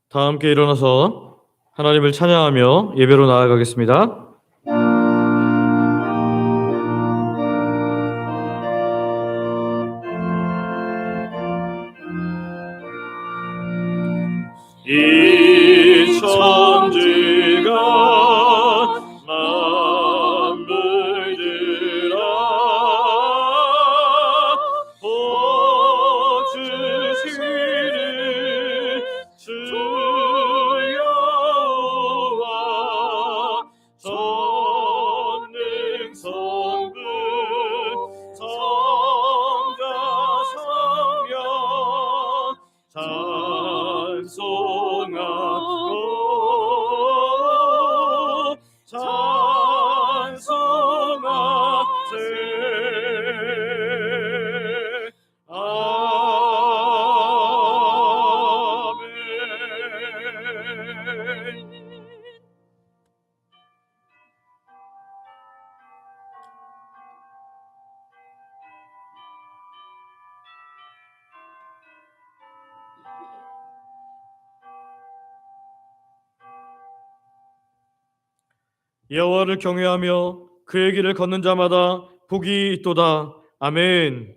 다 함께 일어나서 하나님을 찬양하며 예배로 나아가겠습니다. 이 천지가 만물들아 보주시를 주여와 전능 성부 성자 성령 찬송하세. 아멘. 여호와를 경외하며 그의 길을 걷는 자마다 복이 있도다. 아멘.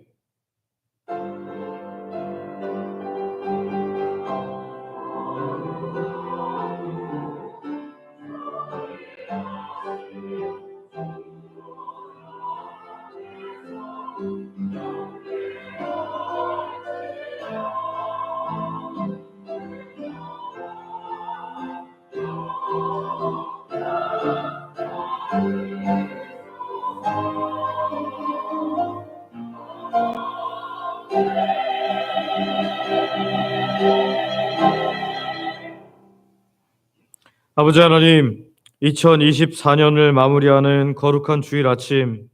아버지 하나님, 2024년을 마무리하는 거룩한 주일 아침,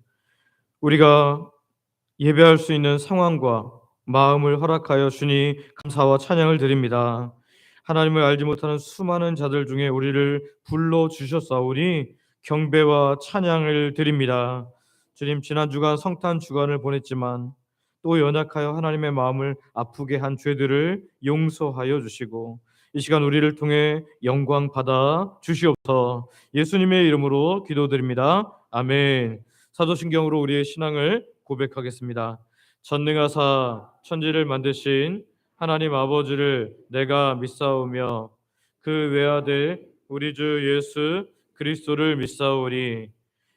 우리가 예배할 수 있는 상황과 마음을 허락하여 주니 감사와 찬양을 드립니다. 하나님을 알지 못하는 수많은 자들 중에 우리를 불러주셨사오니 경배와 찬양을 드립니다. 주님, 지난 주간 성탄 주간을 보냈지만 또 연약하여 하나님의 마음을 아프게 한 죄들을 용서하여 주시고 이 시간 우리를 통해 영광 받아 주시옵소서. 예수님의 이름으로 기도드립니다. 아멘. 사도신경으로 우리의 신앙을 고백하겠습니다. 전능하사 천지를 만드신 하나님 아버지를 내가 믿사오며 그 외아들 우리 주 예수 그리스도를 믿사오니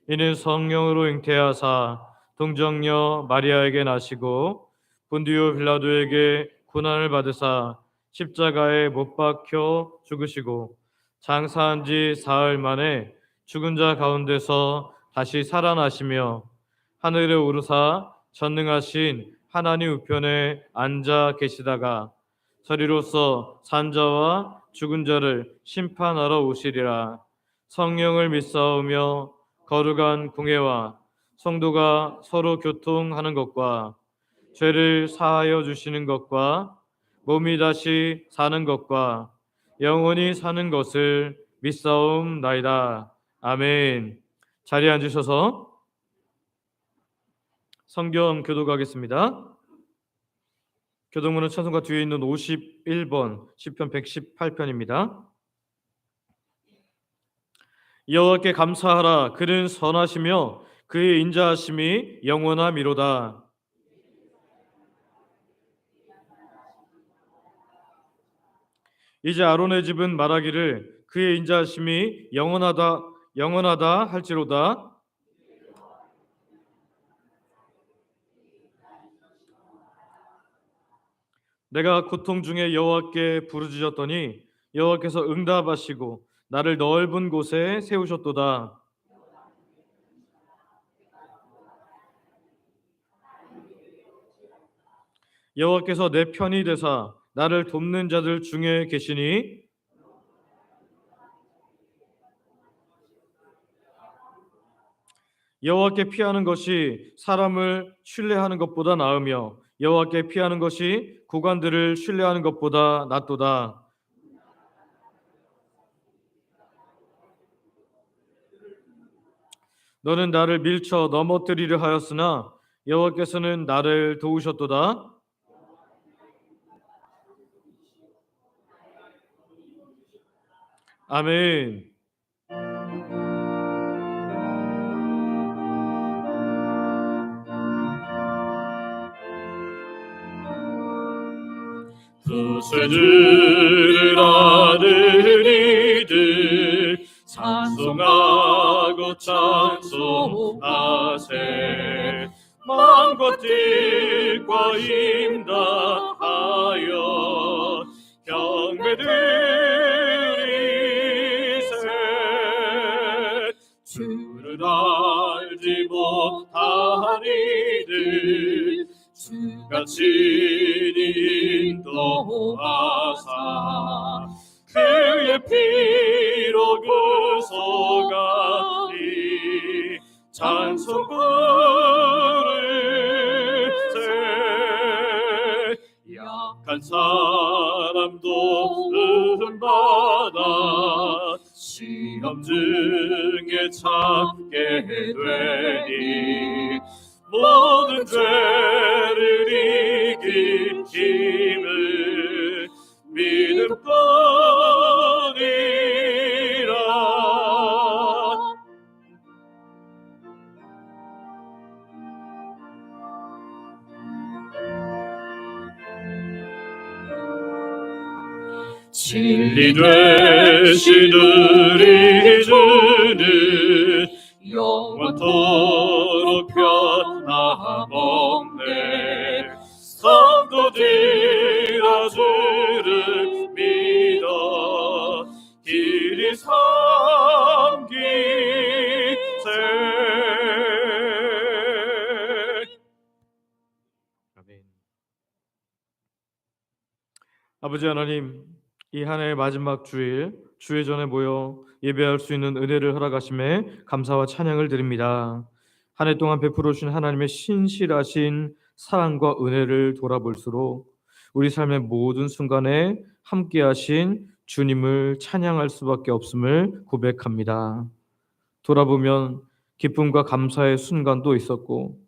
이는 성령으로 잉태하사 동정녀 마리아에게 나시고 본디오 빌라도에게 고난을 받으사 십자가에 못 박혀 죽으시고 장사한 지 사흘 만에 죽은 자 가운데서 다시 살아나시며 하늘에 오르사 전능하신 하나님 우편에 앉아 계시다가 저리로서 산자와 죽은 자를 심판하러 오시리라. 성령을 믿사오며 거룩한 공회와 성도가 서로 교통하는 것과 죄를 사하여 주시는 것과 몸이 다시 사는 것과 영원히 사는 것을 믿사옵나이다. 아멘. 자리에 앉으셔서 성경 교독하겠습니다. 교독문은 찬송가 뒤에 있는 51번 시편 118편입니다. 여호와께 감사하라. 그는 선하시며 그의 인자하심이 영원하미로다. 이제 아론의 집은 말하기를 그의 인자하심이 영원하다 할지로다. 내가 고통 중에 여호와께 부르짖었더니 여호와께서 응답하시고 나를 넓은 곳에 세우셨도다. 여호와께서 내 편이 되사 나를 돕는 자들 중에 계시니 여호와께 피하는 것이 사람을 신뢰하는 것보다 나으며 여호와께 피하는 것이 고관들을 신뢰하는 것보다 낫도다. 너는 나를 밀쳐 넘어뜨리려 하였으나 여호와께서는 나를 도우셨도다. 아멘. 구세주를 아는 이들 찬송하고 찬송하세. 만과 뜰과 임다하여 경배드리세. 주를 알지 못한 이들 주가 친히 인도하사 그의 피로 구속하니 찬송 부르세. 약한 사람도 은받아 시험 중에 찾게 되니 모든 죄를 이긴 힘을 믿음뿐이라. 진리 되신 우리 주는 영원토록 변함없네. 성도들아 주를 믿어 길이 섬기세. 아멘. 아버지 하나님, 이 한 해의 마지막 주일 주의 전에 모여 예배할 수 있는 은혜를 허락하심에 감사와 찬양을 드립니다. 한 해 동안 베풀어 주신 하나님의 신실하신 사랑과 은혜를 돌아볼수록 우리 삶의 모든 순간에 함께하신 주님을 찬양할 수밖에 없음을 고백합니다. 돌아보면 기쁨과 감사의 순간도 있었고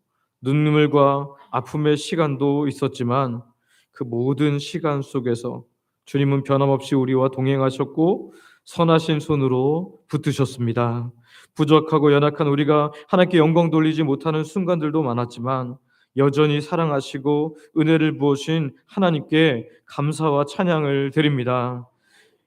눈물과 아픔의 시간도 있었지만 그 모든 시간 속에서 주님은 변함없이 우리와 동행하셨고 선하신 손으로 붙드셨습니다. 부족하고 연약한 우리가 하나님께 영광 돌리지 못하는 순간들도 많았지만 여전히 사랑하시고 은혜를 부으신 하나님께 감사와 찬양을 드립니다.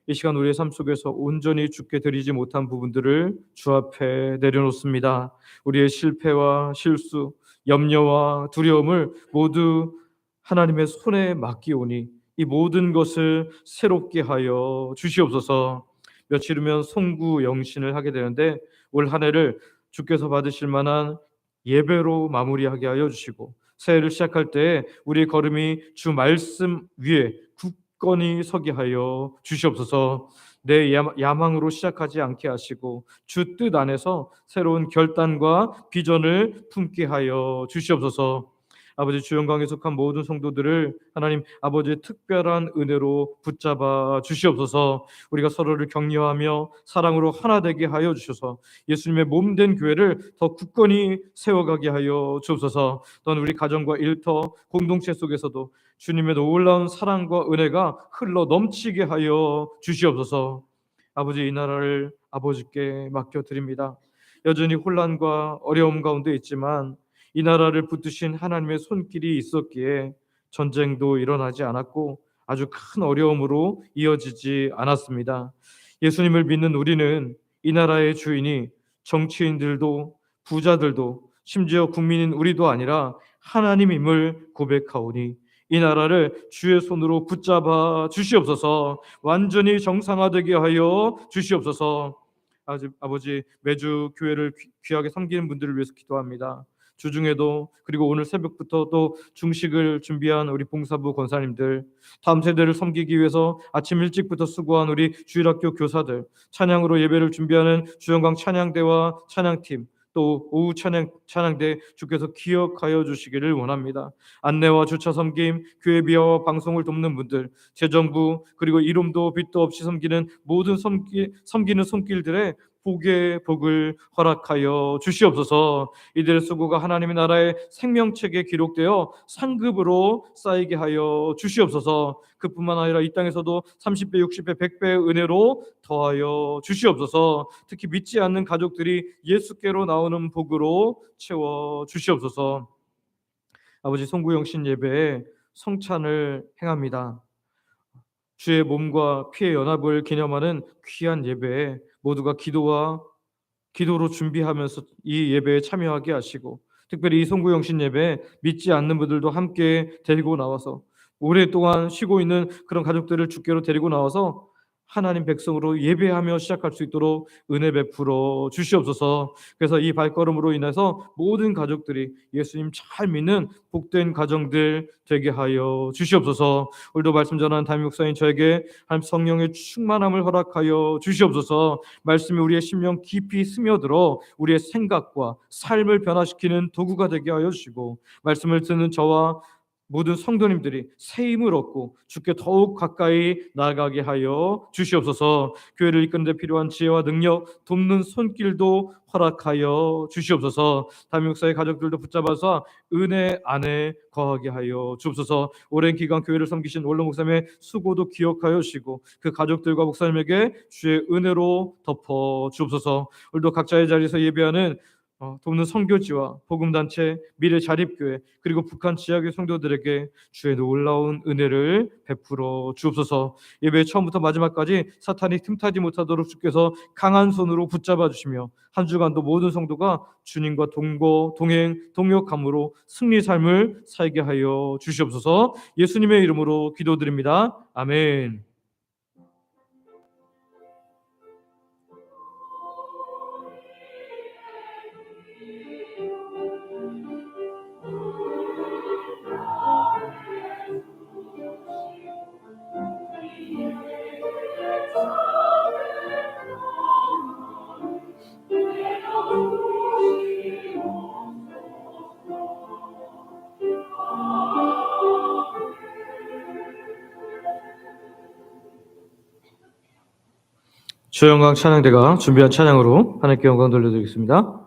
이 시간 우리의 삶 속에서 온전히 주께 드리지 못한 부분들을 주 앞에 내려놓습니다. 우리의 실패와 실수, 염려와 두려움을 모두 하나님의 손에 맡기오니 이 모든 것을 새롭게 하여 주시옵소서. 며칠 후면 송구영신을 하게 되는데 올 한 해를 주께서 받으실 만한 예배로 마무리하게 하여 주시고 새해를 시작할 때 우리의 걸음이 주 말씀 위에 굳건히 서게 하여 주시옵소서. 내 야망으로 시작하지 않게 하시고 주 뜻 안에서 새로운 결단과 비전을 품게 하여 주시옵소서. 아버지, 주 영광에 속한 모든 성도들을 하나님 아버지의 특별한 은혜로 붙잡아 주시옵소서. 우리가 서로를 격려하며 사랑으로 하나 되게 하여 주셔서 예수님의 몸된 교회를 더 굳건히 세워가게 하여 주옵소서. 또한 우리 가정과 일터 공동체 속에서도 주님의 놀라운 사랑과 은혜가 흘러 넘치게 하여 주시옵소서. 아버지, 이 나라를 아버지께 맡겨드립니다. 여전히 혼란과 어려움 가운데 있지만 이 나라를 붙드신 하나님의 손길이 있었기에 전쟁도 일어나지 않았고 아주 큰 어려움으로 이어지지 않았습니다. 예수님을 믿는 우리는 이 나라의 주인이 정치인들도 부자들도 심지어 국민인 우리도 아니라 하나님임을 고백하오니 이 나라를 주의 손으로 붙잡아 주시옵소서. 완전히 정상화되게 하여 주시옵소서. 아버지, 매주 교회를 귀하게 섬기는 분들을 위해서 기도합니다. 주중에도 그리고 오늘 새벽부터 또 중식을 준비한 우리 봉사부 권사님들, 다음 세대를 섬기기 위해서 아침 일찍부터 수고한 우리 주일학교 교사들, 찬양으로 예배를 준비하는 주영광 찬양대와 찬양팀, 또 오후 찬양대 주께서 기억하여 주시기를 원합니다. 안내와 주차 섬김, 교회 비하와 방송을 돕는 분들, 재정부 그리고 이름도 빛도 없이 섬기는 모든 섬기는 손길들의 복의 복을 허락하여 주시옵소서. 이들의 수고가 하나님의 나라의 생명책에 기록되어 상급으로 쌓이게 하여 주시옵소서. 그뿐만 아니라 이 땅에서도 30배, 60배, 100배의 은혜로 더하여 주시옵소서. 특히 믿지 않는 가족들이 예수께로 나오는 복으로 채워 주시옵소서. 아버지, 송구영신 예배에 성찬을 행합니다. 주의 몸과 피의 연합을 기념하는 귀한 예배에 모두가 기도로 준비하면서 이 예배에 참여하게 하시고, 특별히 이 송구영신 예배에 믿지 않는 분들도 함께 데리고 나와서 오랫동안 쉬고 있는 그런 가족들을 주께로 데리고 나와서 하나님 백성으로 예배하며 시작할 수 있도록 은혜 베풀어 주시옵소서. 그래서 이 발걸음으로 인해서 모든 가족들이 예수님 잘 믿는 복된 가정들 되게 하여 주시옵소서. 오늘도 말씀 전하는 담임 목사님 저에게 하나님 성령의 충만함을 허락하여 주시옵소서. 말씀이 우리의 심령 깊이 스며들어 우리의 생각과 삶을 변화시키는 도구가 되게 하여 주시고, 말씀을 듣는 저와 모든 성도님들이 새 힘을 얻고 주께 더욱 가까이 나아가게 하여 주시옵소서. 교회를 이끄는 데 필요한 지혜와 능력, 돕는 손길도 허락하여 주시옵소서. 담임 목사의 가족들도 붙잡아서 은혜 안에 거하게 하여 주옵소서. 오랜 기간 교회를 섬기신 원로 목사님의 수고도 기억하여 주시고 그 가족들과 목사님에게 주의 은혜로 덮어 주옵소서. 오늘도 각자의 자리에서 예배하는 돕는 선교지와 복음단체, 미래 자립교회, 그리고 북한 지역의 성도들에게 주의 놀라운 은혜를 베풀어 주옵소서. 예배 처음부터 마지막까지 사탄이 틈타지 못하도록 주께서 강한 손으로 붙잡아 주시며 한 주간도 모든 성도가 주님과 동행, 동역함으로 승리 삶을 살게 하여 주시옵소서. 예수님의 이름으로 기도드립니다. 아멘. 주영광 찬양대가 준비한 찬양으로 하나님께 영광 돌려드리겠습니다.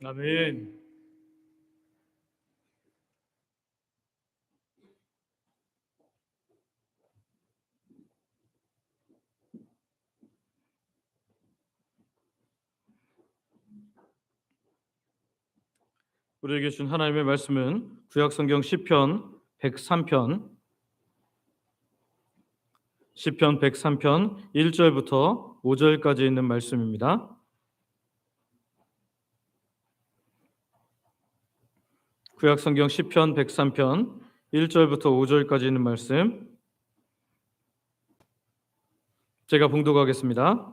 아멘. 우리에게 준 하나님의 말씀은 구약성경 시편 103편 1절부터 5절까지 있는 말씀입니다. 구약성경 시편 103편 1절부터 5절까지 있는 말씀 제가 봉독하겠습니다.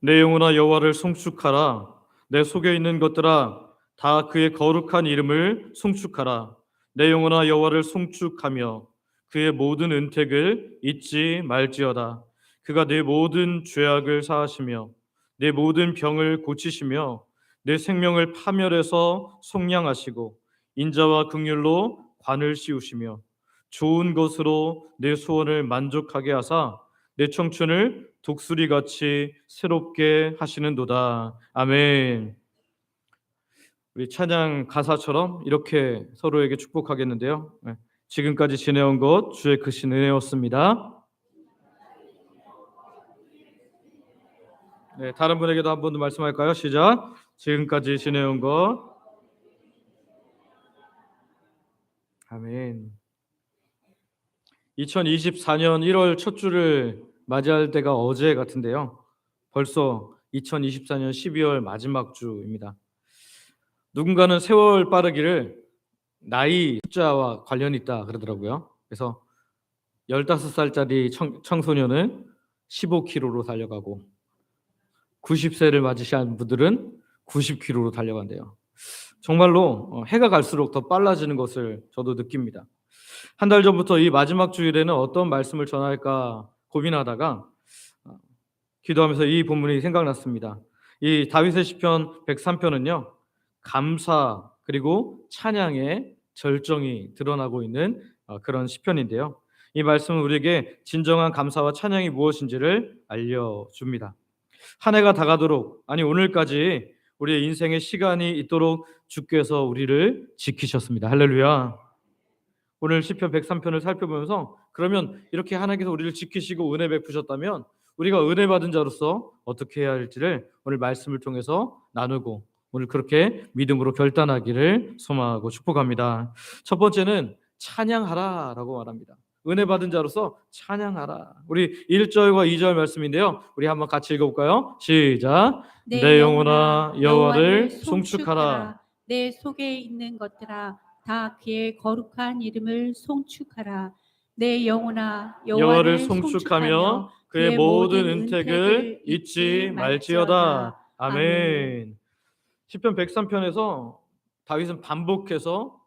내 영혼아 여호와를 송축하라. 내 속에 있는 것들아 다 그의 거룩한 이름을 송축하라. 내 영혼아 여호와를 송축하며 그의 모든 은택을 잊지 말지어다. 그가 내 모든 죄악을 사하시며 내 모든 병을 고치시며 내 생명을 파멸해서 속량하시고 인자와 긍휼로 관을 씌우시며 좋은 것으로 내 소원을 만족하게 하사 내 청춘을 독수리같이 새롭게 하시는도다. 아멘. 우리 찬양 가사처럼 이렇게 서로에게 축복하겠는데요. 지금까지 지내온 것 주의 크신 은혜였습니다. 네, 다른 분에게도 한 번 더 말씀할까요? 시작. 지금까지 지내온 것. 아멘. 2024년 1월 첫 주를 맞이할 때가 어제 같은데요. 벌써 2024년 12월 마지막 주입니다. 누군가는 세월 빠르기를 나이 숫자와 관련이 있다 그러더라고요. 그래서 15살짜리 청소년은 15km로 달려가고 90세를 맞이한 분들은 90km로 달려간대요. 정말로 해가 갈수록 더 빨라지는 것을 저도 느낍니다. 한 달 전부터 이 마지막 주일에는 어떤 말씀을 전할까 고민하다가 기도하면서 이 본문이 생각났습니다. 이 다윗의 시편 103편은요. 감사 그리고 찬양의 절정이 드러나고 있는 그런 시편인데요. 이 말씀은 우리에게 진정한 감사와 찬양이 무엇인지를 알려줍니다. 한 해가 다가도록 아니 오늘까지 우리의 인생의 시간이 있도록 주께서 우리를 지키셨습니다. 할렐루야. 오늘 시편 103편을 살펴보면서 그러면 이렇게 하나님께서 우리를 지키시고 은혜 베푸셨다면 우리가 은혜 받은 자로서 어떻게 해야 할지를 오늘 말씀을 통해서 나누고 오늘 그렇게 믿음으로 결단하기를 소망하고 축복합니다. 첫 번째는 찬양하라라고 말합니다. 은혜 받은 자로서 찬양하라. 우리 1절과 2절 말씀인데요. 우리 한번 같이 읽어볼까요? 시작. 내 영혼아 여호와를 송축하라. 내 속에 있는 것들아 다 그의 거룩한 이름을 송축하라. 내 영혼아 여호와를 송축하며 그의 모든 은택을 잊지 말지어다. 아멘. 시편 103편에서 다윗은 반복해서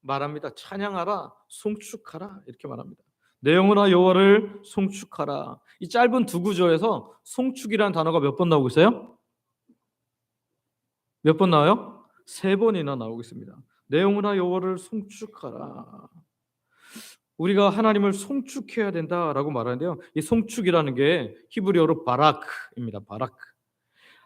말합니다. 찬양하라, 송축하라 이렇게 말합니다. 내 영혼아 여호와를 송축하라. 이 짧은 두 구절에서 송축이라는 단어가 몇 번 나오고 있어요? 몇 번 나와요? 3번이나 나오고 있습니다. 내 영혼아 여호와를 송축하라. 우리가 하나님을 송축해야 된다라고 말하는데요. 이 송축이라는 게 히브리어로 바라크입니다. 바라크.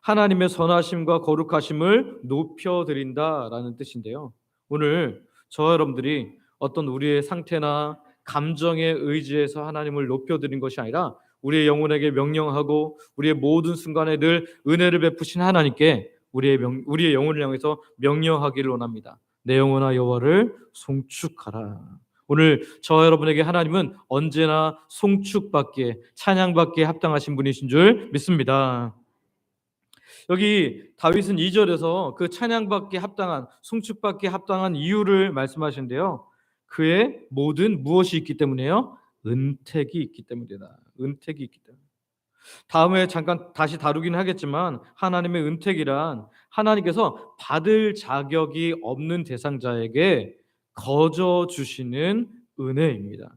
하나님의 선하심과 거룩하심을 높여드린다라는 뜻인데요. 오늘 저와 여러분들이 어떤 우리의 상태나 감정에 의지해서 하나님을 높여드린 것이 아니라 우리의 영혼에게 명령하고 우리의 모든 순간에 늘 은혜를 베푸신 하나님께 우리의 영혼을 향해서 명령하기를 원합니다. 내 영혼아 여호와를 송축하라. 오늘 저와 여러분에게 하나님은 언제나 송축받기에 찬양받기에 합당하신 분이신 줄 믿습니다. 여기 다윗은 2절에서 그 찬양받기에 합당한 송축받기에 합당한 이유를 말씀하시는데요. 그의 모든 무엇이 있기 때문에요? 은택이 있기 때문이다. 은택이 있기 때문에. 다음에 잠깐 다시 다루긴 하겠지만 하나님의 은택이란 하나님께서 받을 자격이 없는 대상자에게 거저 주시는 은혜입니다.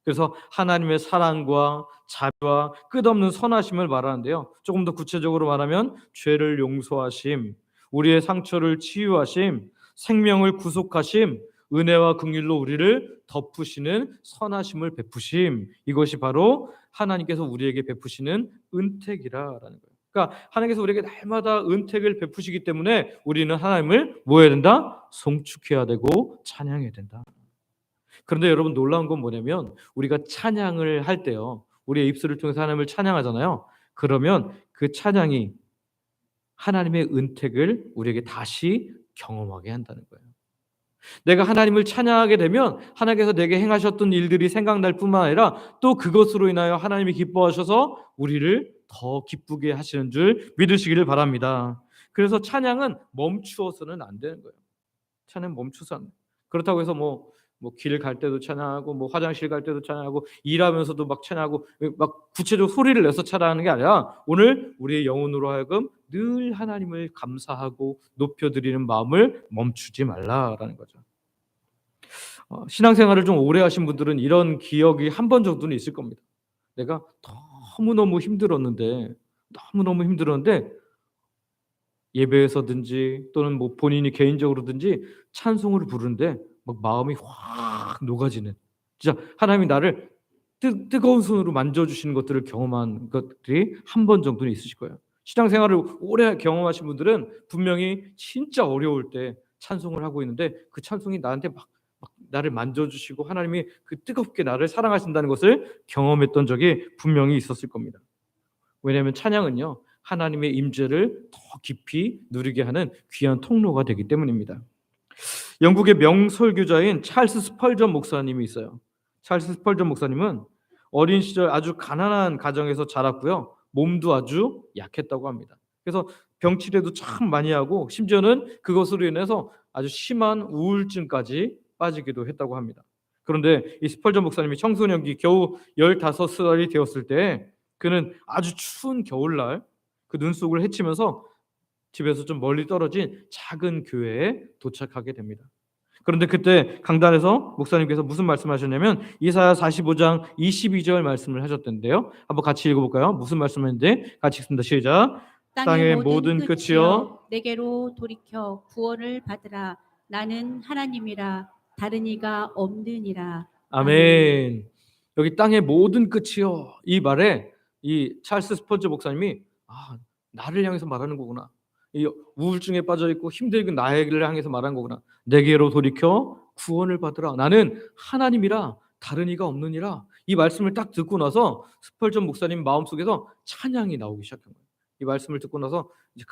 그래서 하나님의 사랑과 자비와 끝없는 선하심을 말하는데요. 조금 더 구체적으로 말하면 죄를 용서하심, 우리의 상처를 치유하심, 생명을 구속하심, 은혜와 긍휼로 우리를 덮으시는 선하심을 베푸심, 이것이 바로 하나님께서 우리에게 베푸시는 은택이라는 거예요. 그러니까 하나님께서 우리에게 날마다 은택을 베푸시기 때문에 우리는 하나님을 뭐 해야 된다? 송축해야 되고 찬양해야 된다. 그런데 여러분 놀라운 건 뭐냐면 우리가 찬양을 할 때요, 우리의 입술을 통해서 하나님을 찬양하잖아요. 그러면 그 찬양이 하나님의 은택을 우리에게 다시 경험하게 한다는 거예요. 내가 하나님을 찬양하게 되면 하나님께서 내게 행하셨던 일들이 생각날 뿐만 아니라 또 그것으로 인하여 하나님이 기뻐하셔서 우리를 더 기쁘게 하시는 줄 믿으시기를 바랍니다. 그래서 찬양은 멈추어서는 안 되는 거예요. 찬양 멈추서 안 돼요. 그렇다고 해서 길 갈 때도 찬양하고 화장실 갈 때도 찬양하고 일하면서도 막 찬양하고 막 구체적으로 소리를 내서 찬양하는 게 아니라 오늘 우리의 영혼으로 하여금 늘 하나님을 감사하고 높여드리는 마음을 멈추지 말라라는 거죠. 신앙생활을 좀 오래 하신 분들은 이런 기억이 한 번 정도는 있을 겁니다. 내가 너무너무 힘들었는데 예배에서든지 또는 본인이 개인적으로든지 찬송을 부르는데 막 마음이 확 녹아지는, 진짜 하나님이 나를 뜨거운 손으로 만져주시는 것들을 경험한 것들이 한 번 정도는 있으실 거예요. 신앙생활을 오래 경험하신 분들은 분명히 진짜 어려울 때 찬송을 하고 있는데 그 찬송이 나한테 막 나를 만져주시고 하나님이 그 뜨겁게 나를 사랑하신다는 것을 경험했던 적이 분명히 있었을 겁니다. 왜냐하면 찬양은요, 하나님의 임재를 더 깊이 누리게 하는 귀한 통로가 되기 때문입니다. 영국의 명설교자인 찰스 스펄전 목사님이 있어요. 찰스 스펄전 목사님은 어린 시절 아주 가난한 가정에서 자랐고요. 몸도 아주 약했다고 합니다. 그래서 병치레도 참 많이 하고 심지어는 그것으로 인해서 아주 심한 우울증까지 빠지기도 했다고 합니다. 그런데 이 스펄전 목사님이 청소년기 겨우 15살이 되었을 때 그는 아주 추운 겨울날 그 눈 속을 헤치면서 집에서 좀 멀리 떨어진 작은 교회에 도착하게 됩니다. 그런데 그때 강단에서 목사님께서 무슨 말씀하셨냐면 이사야 45장 22절 말씀을 하셨던데요. 한번 같이 읽어볼까요? 무슨 말씀인데 같이 읽습니다. 시작. 땅의 모든 끝이여 내게로 돌이켜 구원을 받으라. 나는 하나님이라 다른 이가 없느니라. 아멘. 여기 땅의 모든 끝이요, 이 말에 이 찰스 스펄전 목사님이 나를 향해서 말하는 거구나. 이 우울증에 빠져 있고 힘들고 나를 향해서 말하는 거구나. 내게로 돌이켜 구원을 받으라. 나는 하나님이라 다른 이가 없느니라. 이 말씀을 딱 듣고 나서 스펄전 목사님 마음속에서 찬양이 나오기 시작한 거예요. 이 말씀을 듣고 나서 이제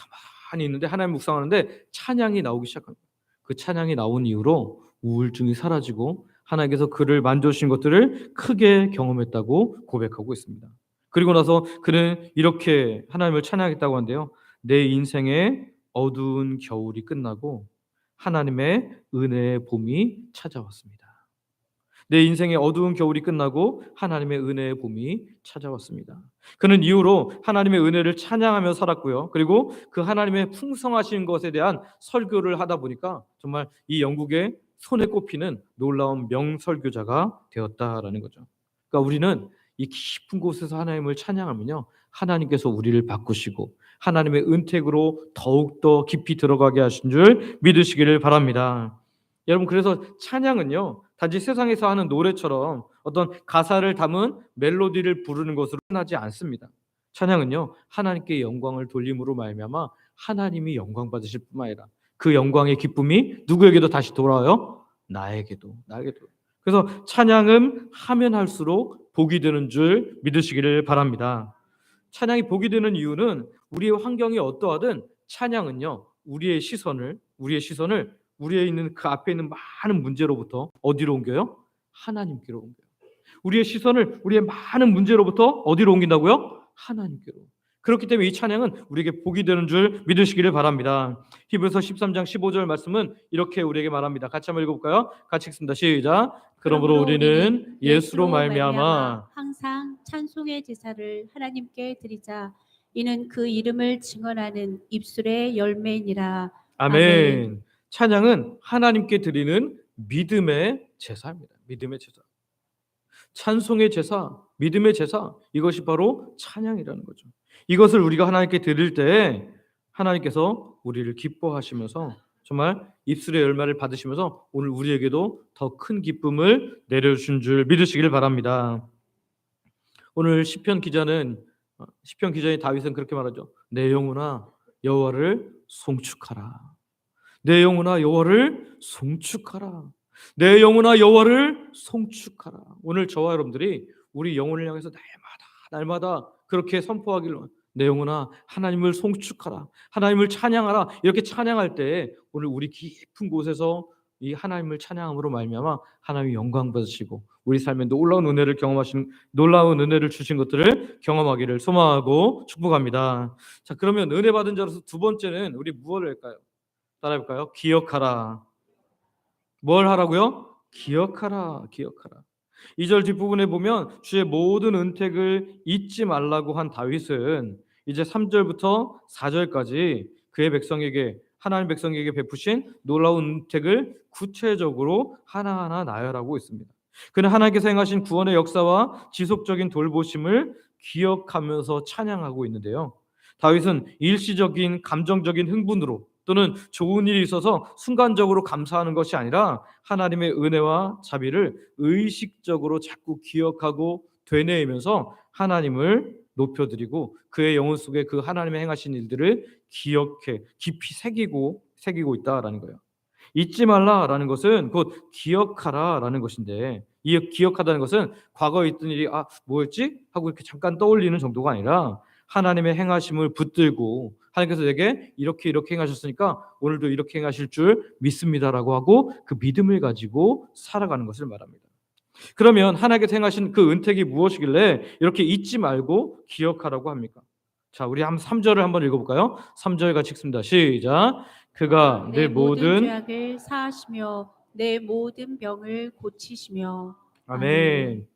가만히 있는데 하나님 묵상하는데 찬양이 나오기 시작한 거예요. 그 찬양이 나온 이후로 우울증이 사라지고 하나님께서 그를 만져주신 것들을 크게 경험했다고 고백하고 있습니다. 그리고 나서 그는 이렇게 하나님을 찬양했다고 하는데요. 내 인생의 어두운 겨울이 끝나고 하나님의 은혜의 봄이 찾아왔습니다. 내 인생의 어두운 겨울이 끝나고 하나님의 은혜의 봄이 찾아왔습니다. 그는 이후로 하나님의 은혜를 찬양하며 살았고요. 그리고 그 하나님의 풍성하신 것에 대한 설교를 하다 보니까 정말 이 영국의 손에 꼽히는 놀라운 명설교자가 되었다라는 거죠. 그러니까 우리는 이 깊은 곳에서 하나님을 찬양하면요, 하나님께서 우리를 바꾸시고 하나님의 은택으로 더욱더 깊이 들어가게 하신 줄 믿으시기를 바랍니다. 여러분, 그래서 찬양은요, 단지 세상에서 하는 노래처럼 어떤 가사를 담은 멜로디를 부르는 것으로 끝나지 않습니다. 찬양은요, 하나님께 영광을 돌림으로 말미암아 하나님이 영광 받으실 뿐만 아니라 그 영광의 기쁨이 누구에게도 다시 돌아와요? 나에게도. 그래서 찬양은 하면 할수록 복이 되는 줄 믿으시기를 바랍니다. 찬양이 복이 되는 이유는 우리의 환경이 어떠하든 찬양은요, 우리의 시선을 우리에 있는 그 앞에 있는 많은 문제로부터 어디로 옮겨요? 하나님께로 옮겨요. 우리의 시선을 우리의 많은 문제로부터 어디로 옮긴다고요? 하나님께로. 그렇기 때문에 이 찬양은 우리에게 복이 되는 줄 믿으시기를 바랍니다. 히브리서 13장 15절 말씀은 이렇게 우리에게 말합니다. 같이 한번 읽어볼까요? 같이 읽습니다. 시작. 그러므로 우리는 예수로 말미암아 항상 찬송의 제사를 하나님께 드리자. 이는 그 이름을 증언하는 입술의 열매니라. 아멘. 찬양은 하나님께 드리는 믿음의 제사입니다. 믿음의 제사. 찬송의 제사, 믿음의 제사, 이것이 바로 찬양이라는 거죠. 이것을 우리가 하나님께 드릴 때 하나님께서 우리를 기뻐하시면서 정말 입술의 열매를 받으시면서 오늘 우리에게도 더 큰 기쁨을 내려주신 줄 믿으시기를 바랍니다. 오늘 시편 기자는 다윗은 그렇게 말하죠. 내 영혼아 여호와를 송축하라. 내 영혼아 여호와를 송축하라. 내 영혼아 여호와를 송축하라. 오늘 저와 여러분들이 우리 영혼을 향해서 날마다 그렇게 선포하기를, 내 영혼아 하나님을 송축하라, 하나님을 찬양하라. 이렇게 찬양할 때 오늘 우리 깊은 곳에서 이 하나님을 찬양함으로 말미암아 하나님이 영광 받으시고 우리 삶에 놀라운 은혜를 주신 것들을 경험하기를 소망하고 축복합니다. 자, 그러면 은혜 받은 자로서 두 번째는 우리 무엇을 할까요? 따라해볼까요? 기억하라. 뭘 하라고요? 기억하라. 2절 뒷부분에 보면 주의 모든 은택을 잊지 말라고 한 다윗은 이제 3절부터 4절까지 하나님 백성에게 베푸신 놀라운 은택을 구체적으로 하나하나 나열하고 있습니다. 그는 하나님께서 행하신 구원의 역사와 지속적인 돌보심을 기억하면서 찬양하고 있는데요. 다윗은 일시적인 감정적인 흥분으로 또는 좋은 일이 있어서 순간적으로 감사하는 것이 아니라 하나님의 은혜와 자비를 의식적으로 자꾸 기억하고 되뇌이면서 하나님을 높여드리고 그의 영혼 속에 그 하나님의 행하신 일들을 기억해 깊이 새기고 있다라는 거예요. 잊지 말라라는 것은 곧 기억하라라는 것인데, 이 기억하다는 것은 과거에 있던 일이 뭐였지? 하고 이렇게 잠깐 떠올리는 정도가 아니라 하나님의 행하심을 붙들고 하나님께서 내게 이렇게 행하셨으니까 오늘도 이렇게 행하실 줄 믿습니다라고 하고 그 믿음을 가지고 살아가는 것을 말합니다. 그러면 하나님께서 행하신 그 은택이 무엇이길래 이렇게 잊지 말고 기억하라고 합니까? 자, 우리 3절을 한번 읽어볼까요? 3절 같이 읽습니다. 시작. 그가 내 모든 죄악을 사하시며 내 모든 병을 고치시며. 아멘.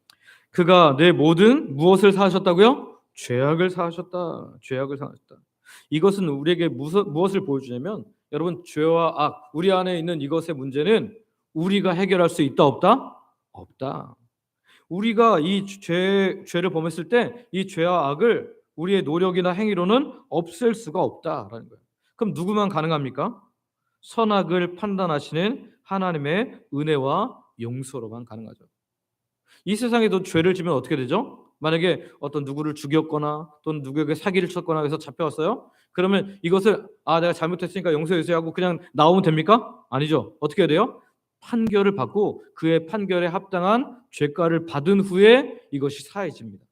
그가 내 모든 무엇을 사하셨다고요? 죄악을 사하셨다. 이것은 우리에게 무엇을 보여주냐면, 여러분, 죄와 악, 우리 안에 있는 이것의 문제는 우리가 해결할 수 있다 없다? 없다. 우리가 이 죄를 범했을 때 이 죄와 악을 우리의 노력이나 행위로는 없앨 수가 없다라는 거예요. 그럼 누구만 가능합니까? 선악을 판단하시는 하나님의 은혜와 용서로만 가능하죠. 이 세상에도 죄를 지면 어떻게 되죠? 만약에 어떤 누구를 죽였거나 또는 누구에게 사기를 쳤거나 해서 잡혀왔어요? 그러면 이것을 내가 잘못했으니까 용서해 주세요 하고 그냥 나오면 됩니까? 아니죠. 어떻게 해야 돼요? 판결을 받고 그의 판결에 합당한 죄가를 받은 후에 이것이 사해집니다.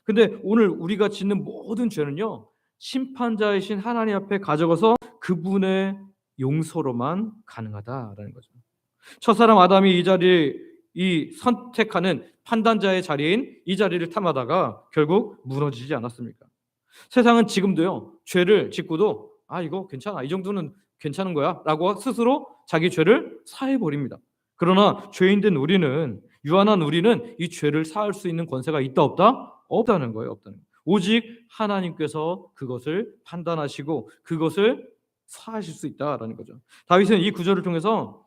근데 오늘 우리가 짓는 모든 죄는요, 심판자이신 하나님 앞에 가져가서 그분의 용서로만 가능하다라는 거죠. 첫사람 아담이 이 선택하는 판단자의 자리인 이 자리를 탐하다가 결국 무너지지 않았습니까? 세상은 지금도요, 죄를 짓고도 이거 괜찮아, 이 정도는 괜찮은 거야 라고 스스로 자기 죄를 사해버립니다. 그러나 죄인된 유한한 우리는 이 죄를 사할 수 있는 권세가 있다 없다? 없다는 거예요. 오직 하나님께서 그것을 판단하시고 그것을 사하실 수 있다라는 거죠. 다윗은 이 구절을 통해서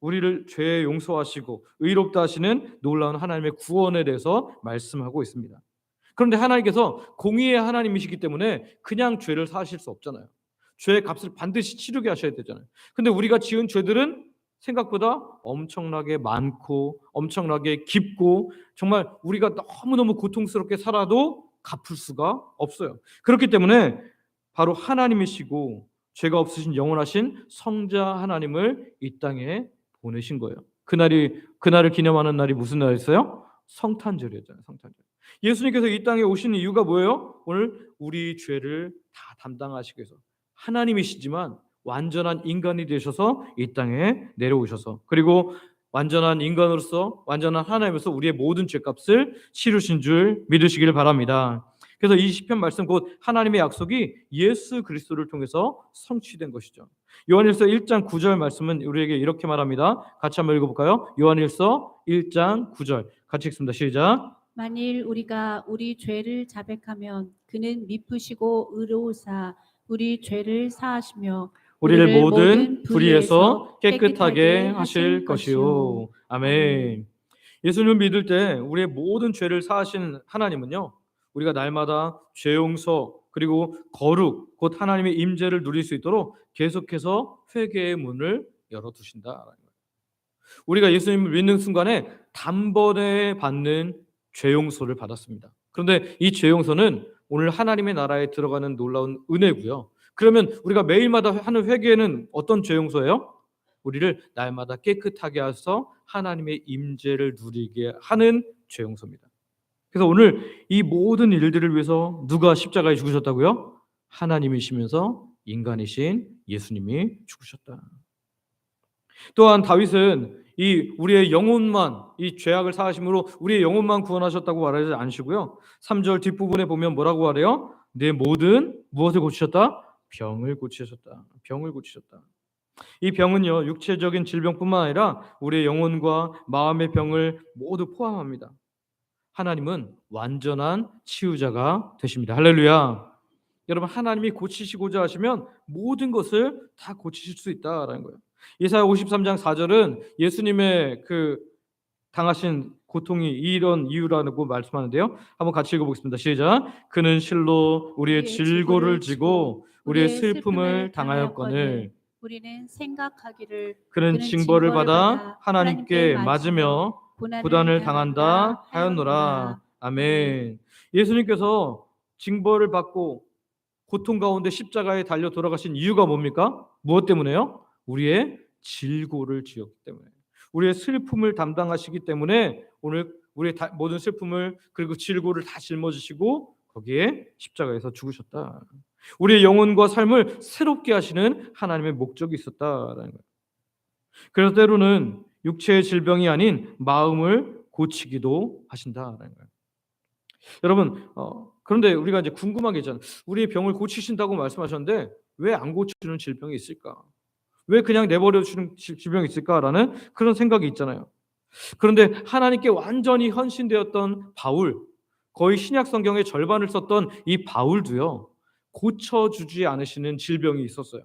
우리를 죄에 용서하시고 의롭다 하시는 놀라운 하나님의 구원에 대해서 말씀하고 있습니다. 그런데 하나님께서 공의의 하나님이시기 때문에 그냥 죄를 사하실 수 없잖아요. 죄의 값을 반드시 치르게 하셔야 되잖아요. 근데 우리가 지은 죄들은 생각보다 엄청나게 많고 엄청나게 깊고 정말 우리가 너무너무 고통스럽게 살아도 갚을 수가 없어요. 그렇기 때문에 바로 하나님이시고 죄가 없으신 영원하신 성자 하나님을 이 땅에 보내신 거예요. 그날을 기념하는 날이 무슨 날이었어요? 성탄절이었잖아요. 성탄절. 예수님께서 이 땅에 오신 이유가 뭐예요? 오늘 우리 죄를 다 담당하시기 위해서. 하나님이시지만 완전한 인간이 되셔서 이 땅에 내려오셔서, 그리고 완전한 인간으로서, 완전한 하나님으로서 우리의 모든 죄값을 치르신 줄 믿으시기를 바랍니다. 그래서 이 시편 말씀, 곧 하나님의 약속이 예수 그리스도를 통해서 성취된 것이죠. 요한일서 1장 9절 말씀은 우리에게 이렇게 말합니다. 같이 한번 읽어볼까요? 요한일서 1장 9절 같이 읽습니다. 시작. 만일 우리가 우리 죄를 자백하면 그는 미쁘시고 의로우사 우리 죄를 사하시며 우리를 모든 불의에서 깨끗하게 하실 것이요. 아멘. 예수님을 믿을 때 우리의 모든 죄를 사하신 하나님은요, 우리가 날마다 죄 용서 그리고 거룩, 곧 하나님의 임재를 누릴 수 있도록 계속해서 회개의 문을 열어두신다라는 거예요. 우리가 예수님을 믿는 순간에 단번에 받는 죄 용서를 받았습니다. 그런데 이 죄 용서는 오늘 하나님의 나라에 들어가는 놀라운 은혜고요. 그러면 우리가 매일마다 하는 회개는 어떤 죄 용서예요? 우리를 날마다 깨끗하게 하셔서 하나님의 임재를 누리게 하는 죄 용서입니다. 그래서 오늘 이 모든 일들을 위해서 누가 십자가에 죽으셨다고요? 하나님이시면서 인간이신 예수님이 죽으셨다. 또한 다윗은 이 우리의 영혼만, 이 죄악을 사하심으로 우리의 영혼만 구원하셨다고 말하지 않으시고요. 3절 뒷부분에 보면 뭐라고 하래요? 내 모든 무엇을 고치셨다? 병을 고치셨다. 병을 고치셨다. 이 병은요, 육체적인 질병뿐만 아니라 우리의 영혼과 마음의 병을 모두 포함합니다. 하나님은 완전한 치유자가 되십니다. 할렐루야. 여러분, 하나님이 고치시고자 하시면 모든 것을 다 고치실 수 있다라는 거예요. 예사야 53장 4절은 예수님의 그 당하신 고통이 이런 이유라고 말씀하는데요. 한번 같이 읽어보겠습니다. 시작. 그는 실로 우리의 질고를 지고 우리의 슬픔을 당하였거늘 우리는 생각하기를 그는 징벌을 받아 하나님께 맞으며 고난을 당한다 하였노라. 아멘. 예수님께서 징벌을 받고 고통 가운데 십자가에 달려 돌아가신 이유가 뭡니까? 무엇 때문에요? 우리의 질고를 지었기 때문에, 우리의 슬픔을 담당하시기 때문에 오늘 우리의 모든 슬픔을 그리고 질고를 다 짊어지시고 거기에 십자가에서 죽으셨다. 우리의 영혼과 삶을 새롭게 하시는 하나님의 목적이 있었다라는 거예요. 그래서 때로는 육체의 질병이 아닌 마음을 고치기도 하신다라는 거예요. 여러분, 그런데 우리가 이제 궁금한 게 있잖아요. 우리의 병을 고치신다고 말씀하셨는데 왜 안 고치는 질병이 있을까? 왜 그냥 내버려 주는 질병이 있을까라는 그런 생각이 있잖아요. 그런데 하나님께 완전히 헌신되었던 바울, 거의 신약 성경의 절반을 썼던 이 바울도요, 고쳐주지 않으시는 질병이 있었어요.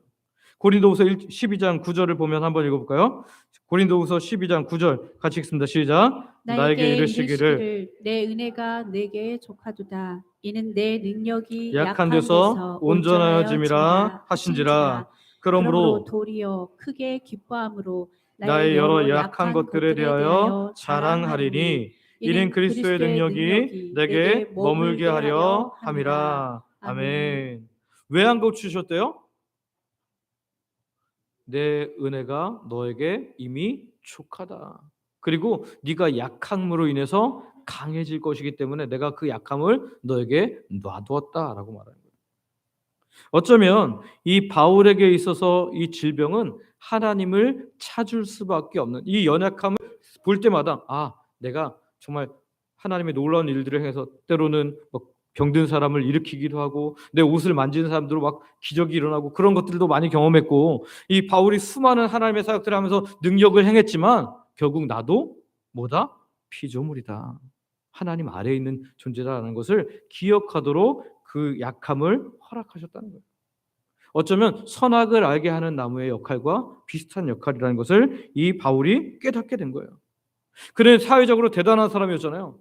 고린도후서 12장 9절을 보면 한번 읽어볼까요? 고린도후서 12장 9절 같이 읽습니다. 시작. 나에게 이르시기를 내 은혜가 내게 족하도다. 이는 내 능력이 약한 데서 온전하여짐이라 하신지라. 그러므로 도리어 크게 기뻐함으로 나의 여러 약한 것들에 대하여 자랑하리니 이는 그리스도의 능력이 내게 머물게 하려 함이라. 아멘. 왜 안 고치셨대요? 내 은혜가 너에게 이미 족하다. 그리고 네가 약함으로 인해서 강해질 것이기 때문에 내가 그 약함을 너에게 놔두었다라고 말하는 거예요. 어쩌면 이 바울에게 있어서 이 질병은 하나님을 찾을 수밖에 없는, 이 연약함을 볼 때마다 내가 정말 하나님의 놀라운 일들을 해서 때로는 병든 사람을 일으키기도 하고 내 옷을 만지는 사람들로 막 기적이 일어나고 그런 것들도 많이 경험했고, 이 바울이 수많은 하나님의 사역들을 하면서 능력을 행했지만 결국 나도 뭐다? 피조물이다. 하나님 아래에 있는 존재다라는 것을 기억하도록 그 약함을 허락하셨다는 거예요. 어쩌면 선악을 알게 하는 나무의 역할과 비슷한 역할이라는 것을 이 바울이 깨닫게 된 거예요. 그는 사회적으로 대단한 사람이었잖아요.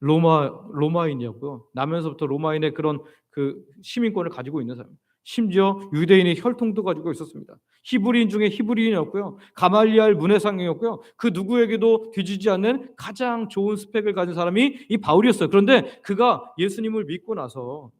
로마인이었고요. 나면서부터 로마인의 그런 그 시민권을 가지고 있는 사람. 심지어 유대인의 혈통도 가지고 있었습니다. 히브리인 중에 히브리인이었고요. 가말리알 문해상이었고요. 그 누구에게도 뒤지지 않는 가장 좋은 스펙을 가진 사람이 이 바울이었어요. 그런데 그가 예수님을 믿고 나서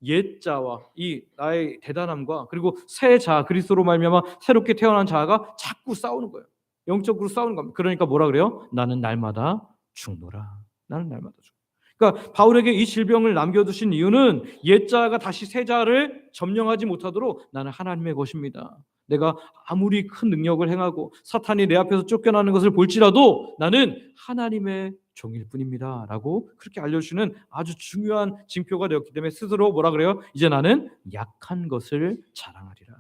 옛 자와 이 나의 대단함과 그리고 새 자 그리스도로 말미암아 새롭게 태어난 자가 자꾸 싸우는 거예요. 영적으로 싸우는 겁니다. 그러니까 뭐라 그래요? 나는 날마다 죽노라. 나는 날마다 죽. 그러니까 바울에게 이 질병을 남겨두신 이유는 옛 자가 다시 새 자를 점령하지 못하도록 나는 하나님의 것입니다. 내가 아무리 큰 능력을 행하고 사탄이 내 앞에서 쫓겨나는 것을 볼지라도 나는 하나님의 종일 뿐입니다 라고 그렇게 알려주시는 아주 중요한 징표가 되었기 때문에 스스로 뭐라 그래요? 이제 나는 약한 것을 자랑하리라.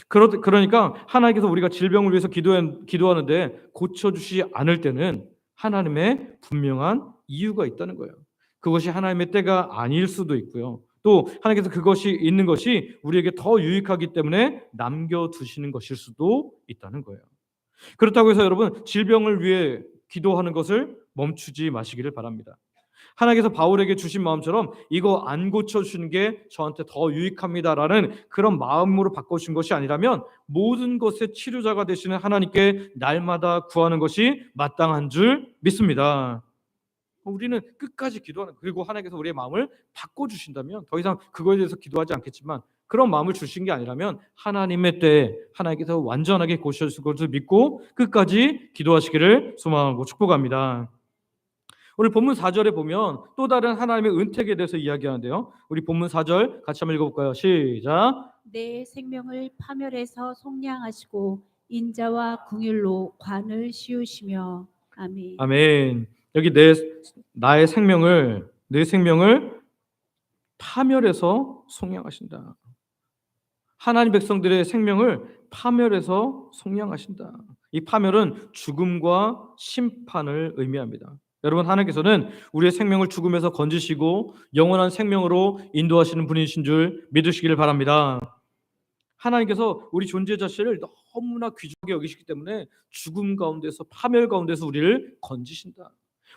그러니까 하나님께서 우리가 질병을 위해서 기도하는데 고쳐주시지 않을 때는 하나님의 분명한 이유가 있다는 거예요. 그것이 하나님의 때가 아닐 수도 있고요. 또 하나님께서 그것이 있는 것이 우리에게 더 유익하기 때문에 남겨두시는 것일 수도 있다는 거예요. 그렇다고 해서 여러분 질병을 위해 기도하는 것을 멈추지 마시기를 바랍니다. 하나님께서 바울에게 주신 마음처럼 이거 안 고쳐주시는 게 저한테 더 유익합니다라는 그런 마음으로 바꿔주신 것이 아니라면 모든 것의 치료자가 되시는 하나님께 날마다 구하는 것이 마땅한 줄 믿습니다. 우리는 끝까지 기도하는, 그리고 하나님께서 우리의 마음을 바꿔주신다면 더 이상 그거에 대해서 기도하지 않겠지만 그런 마음을 주신 게 아니라면 하나님의 때에 하나님께서 완전하게 고쳐주실 것을 믿고 끝까지 기도하시기를 소망하고 축복합니다. 오늘 본문 4절에 보면 또 다른 하나님의 은택에 대해서 이야기하는데요. 우리 본문 4절 같이 한번 읽어볼까요? 시작. 내 생명을 파멸해서 속량하시고 인자와 긍휼로 관을 씌우시며. 아멘. 아멘. 여기 나의 생명을 내 생명을 파멸해서 속량하신다. 하나님 백성들의 생명을 파멸해서 속량하신다. 이 파멸은 죽음과 심판을 의미합니다. 여러분, 하나님께서는 우리의 생명을 죽음에서 건지시고 영원한 생명으로 인도하시는 분이신 줄 믿으시기를 바랍니다. 하나님께서 우리 존재 자체를 너무나 귀중하게 여기시기 때문에 죽음 가운데서, 파멸 가운데서 우리를 건지신다.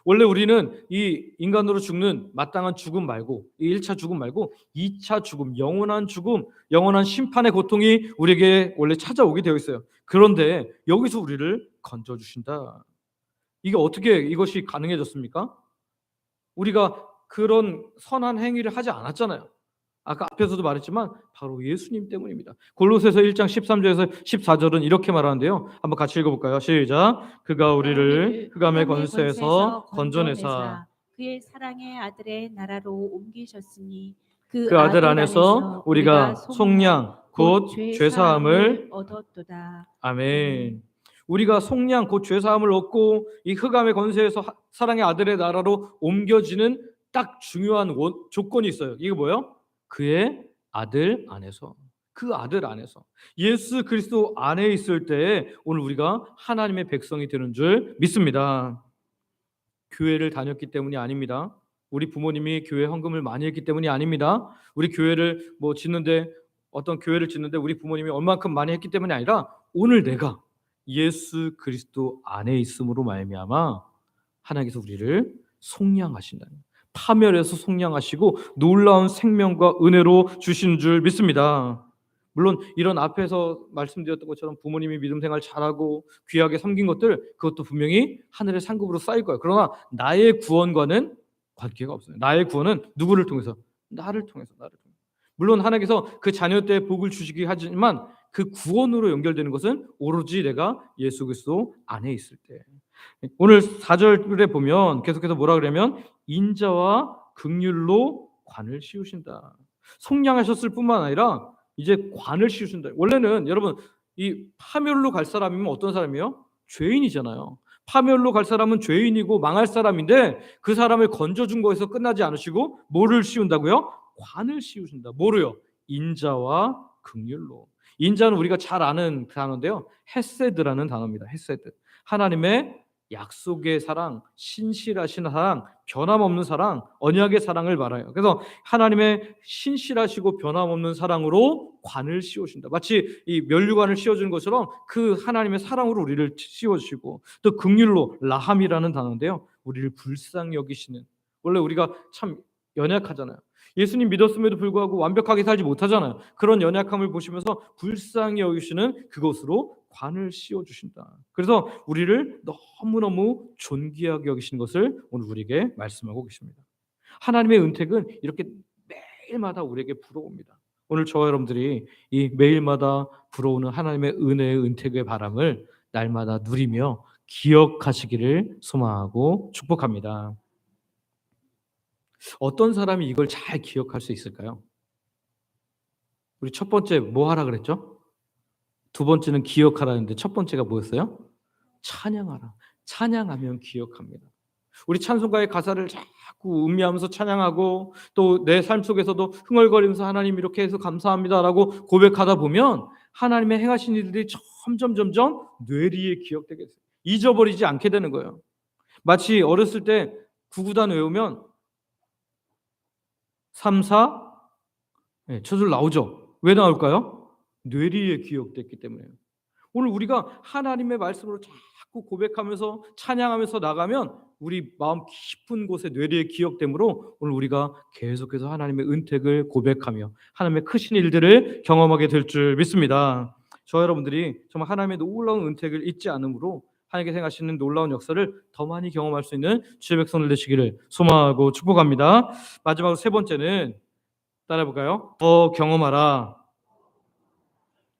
원래 우리는 이 인간으로 죽는 마땅한 죽음 말고, 이 1차 죽음 말고 2차 죽음, 영원한 죽음, 영원한 심판의 고통이 우리에게 원래 찾아오게 되어 있어요. 그런데 여기서 우리를 건져주신다. 이게 어떻게 이것이 가능해졌습니까? 우리가 그런 선한 행위를 하지 않았잖아요. 아까 앞에서도 말했지만 바로 예수님 때문입니다. 골로새서 1장 13절에서 14절은 이렇게 말하는데요. 한번 같이 읽어볼까요? 시작. 그가 우리를 흑암의 권세에서 건져내사 그의 사랑의 아들의 나라로 옮기셨으니 그 아들 안에서 우리가 속량 곧 죄사함을 얻었도다. 아멘. 우리가 속량 곧 죄사함을 얻고 이 흑암의 권세에서 사랑의 아들의 나라로 옮겨지는 딱 중요한 조건이 있어요. 이게 뭐예요? 그의 아들 안에서, 그 아들 안에서 예수 그리스도 안에 있을 때 오늘 우리가 하나님의 백성이 되는 줄 믿습니다. 교회를 다녔기 때문이 아닙니다. 우리 부모님이 교회 헌금을 많이 했기 때문이 아닙니다. 우리 교회를 짓는데, 어떤 교회를 짓는데 우리 부모님이 얼만큼 많이 했기 때문이 아니라 오늘 내가 예수 그리스도 안에 있음으로 말미암아 하나님께서 우리를 속량하신다는, 파멸해서 속량하시고 놀라운 생명과 은혜로 주시는 줄 믿습니다. 물론 이런 앞에서 말씀드렸던 것처럼 부모님이 믿음 생활 잘하고 귀하게 섬긴 것들, 그것도 분명히 하늘의 상급으로 쌓일 거예요. 그러나 나의 구원과는 관계가 없어요. 나의 구원은 누구를 통해서? 나를 통해서. 물론 하나님께서 그 자녀 때 복을 주시기 하지만 그 구원으로 연결되는 것은 오로지 내가 예수 그리스도 안에 있을 때. 오늘 4절에 보면 계속해서 뭐라 그러냐면 인자와 긍휼로 관을 씌우신다. 속량하셨을 뿐만 아니라 이제 관을 씌우신다. 원래는 여러분 이 파멸로 갈 사람이면 어떤 사람이에요? 죄인이잖아요. 파멸로 갈 사람은 죄인이고 망할 사람인데 그 사람을 건져준 거에서 끝나지 않으시고 뭐를 씌운다고요? 관을 씌우신다. 뭐로요? 인자와 긍휼로. 인자는 우리가 잘 아는 단어인데요. 헤세드라는 단어입니다. 헤세드. 하나님의 약속의 사랑, 신실하신 사랑, 변함없는 사랑, 언약의 사랑을 말해요. 그래서 하나님의 신실하시고 변함없는 사랑으로 관을 씌우신다. 마치 이 면류관을 씌워주는 것처럼 그 하나님의 사랑으로 우리를 씌워주시고, 또 긍휼로, 라함이라는 단어인데요. 우리를 불쌍히 여기시는, 원래 우리가 참 연약하잖아요. 예수님 믿었음에도 불구하고 완벽하게 살지 못하잖아요. 그런 연약함을 보시면서 불쌍히 여기시는 그것으로 관을 씌워주신다. 그래서 우리를 너무너무 존귀하게 여기신 것을 오늘 우리에게 말씀하고 계십니다. 하나님의 은택은 이렇게 매일마다 우리에게 불어옵니다. 오늘 저와 여러분들이 이 매일마다 불어오는 하나님의 은혜의 은택의 바람을 날마다 누리며 기억하시기를 소망하고 축복합니다. 어떤 사람이 이걸 잘 기억할 수 있을까요? 우리 첫 번째 뭐 하라 그랬죠? 두 번째는 기억하라는데 첫 번째가 뭐였어요? 찬양하라. 찬양하면 기억합니다. 우리 찬송가의 가사를 자꾸 음미하면서 찬양하고 또 내 삶 속에서도 흥얼거리면서 하나님 이렇게 해서 감사합니다라고 고백하다 보면 하나님의 행하신 일들이 점점 뇌리에 기억되게 돼요. 잊어버리지 않게 되는 거예요. 마치 어렸을 때 구구단 외우면 3, 4 저절 나오죠. 왜 나올까요? 뇌리에 기억됐기 때문에요. 오늘 우리가 하나님의 말씀으로 자꾸 고백하면서 찬양하면서 나가면 우리 마음 깊은 곳에 뇌리에 기억되므로 오늘 우리가 계속해서 하나님의 은택을 고백하며 하나님의 크신 일들을 경험하게 될 줄 믿습니다. 저 여러분들이 정말 하나님의 놀라운 은택을 잊지 않으므로 하나님께서 행하시는 놀라운 역사를 더 많이 경험할 수 있는 주의 백성들 되시기를 소망하고 축복합니다. 마지막으로 세 번째는 따라해볼까요? 더 경험하라.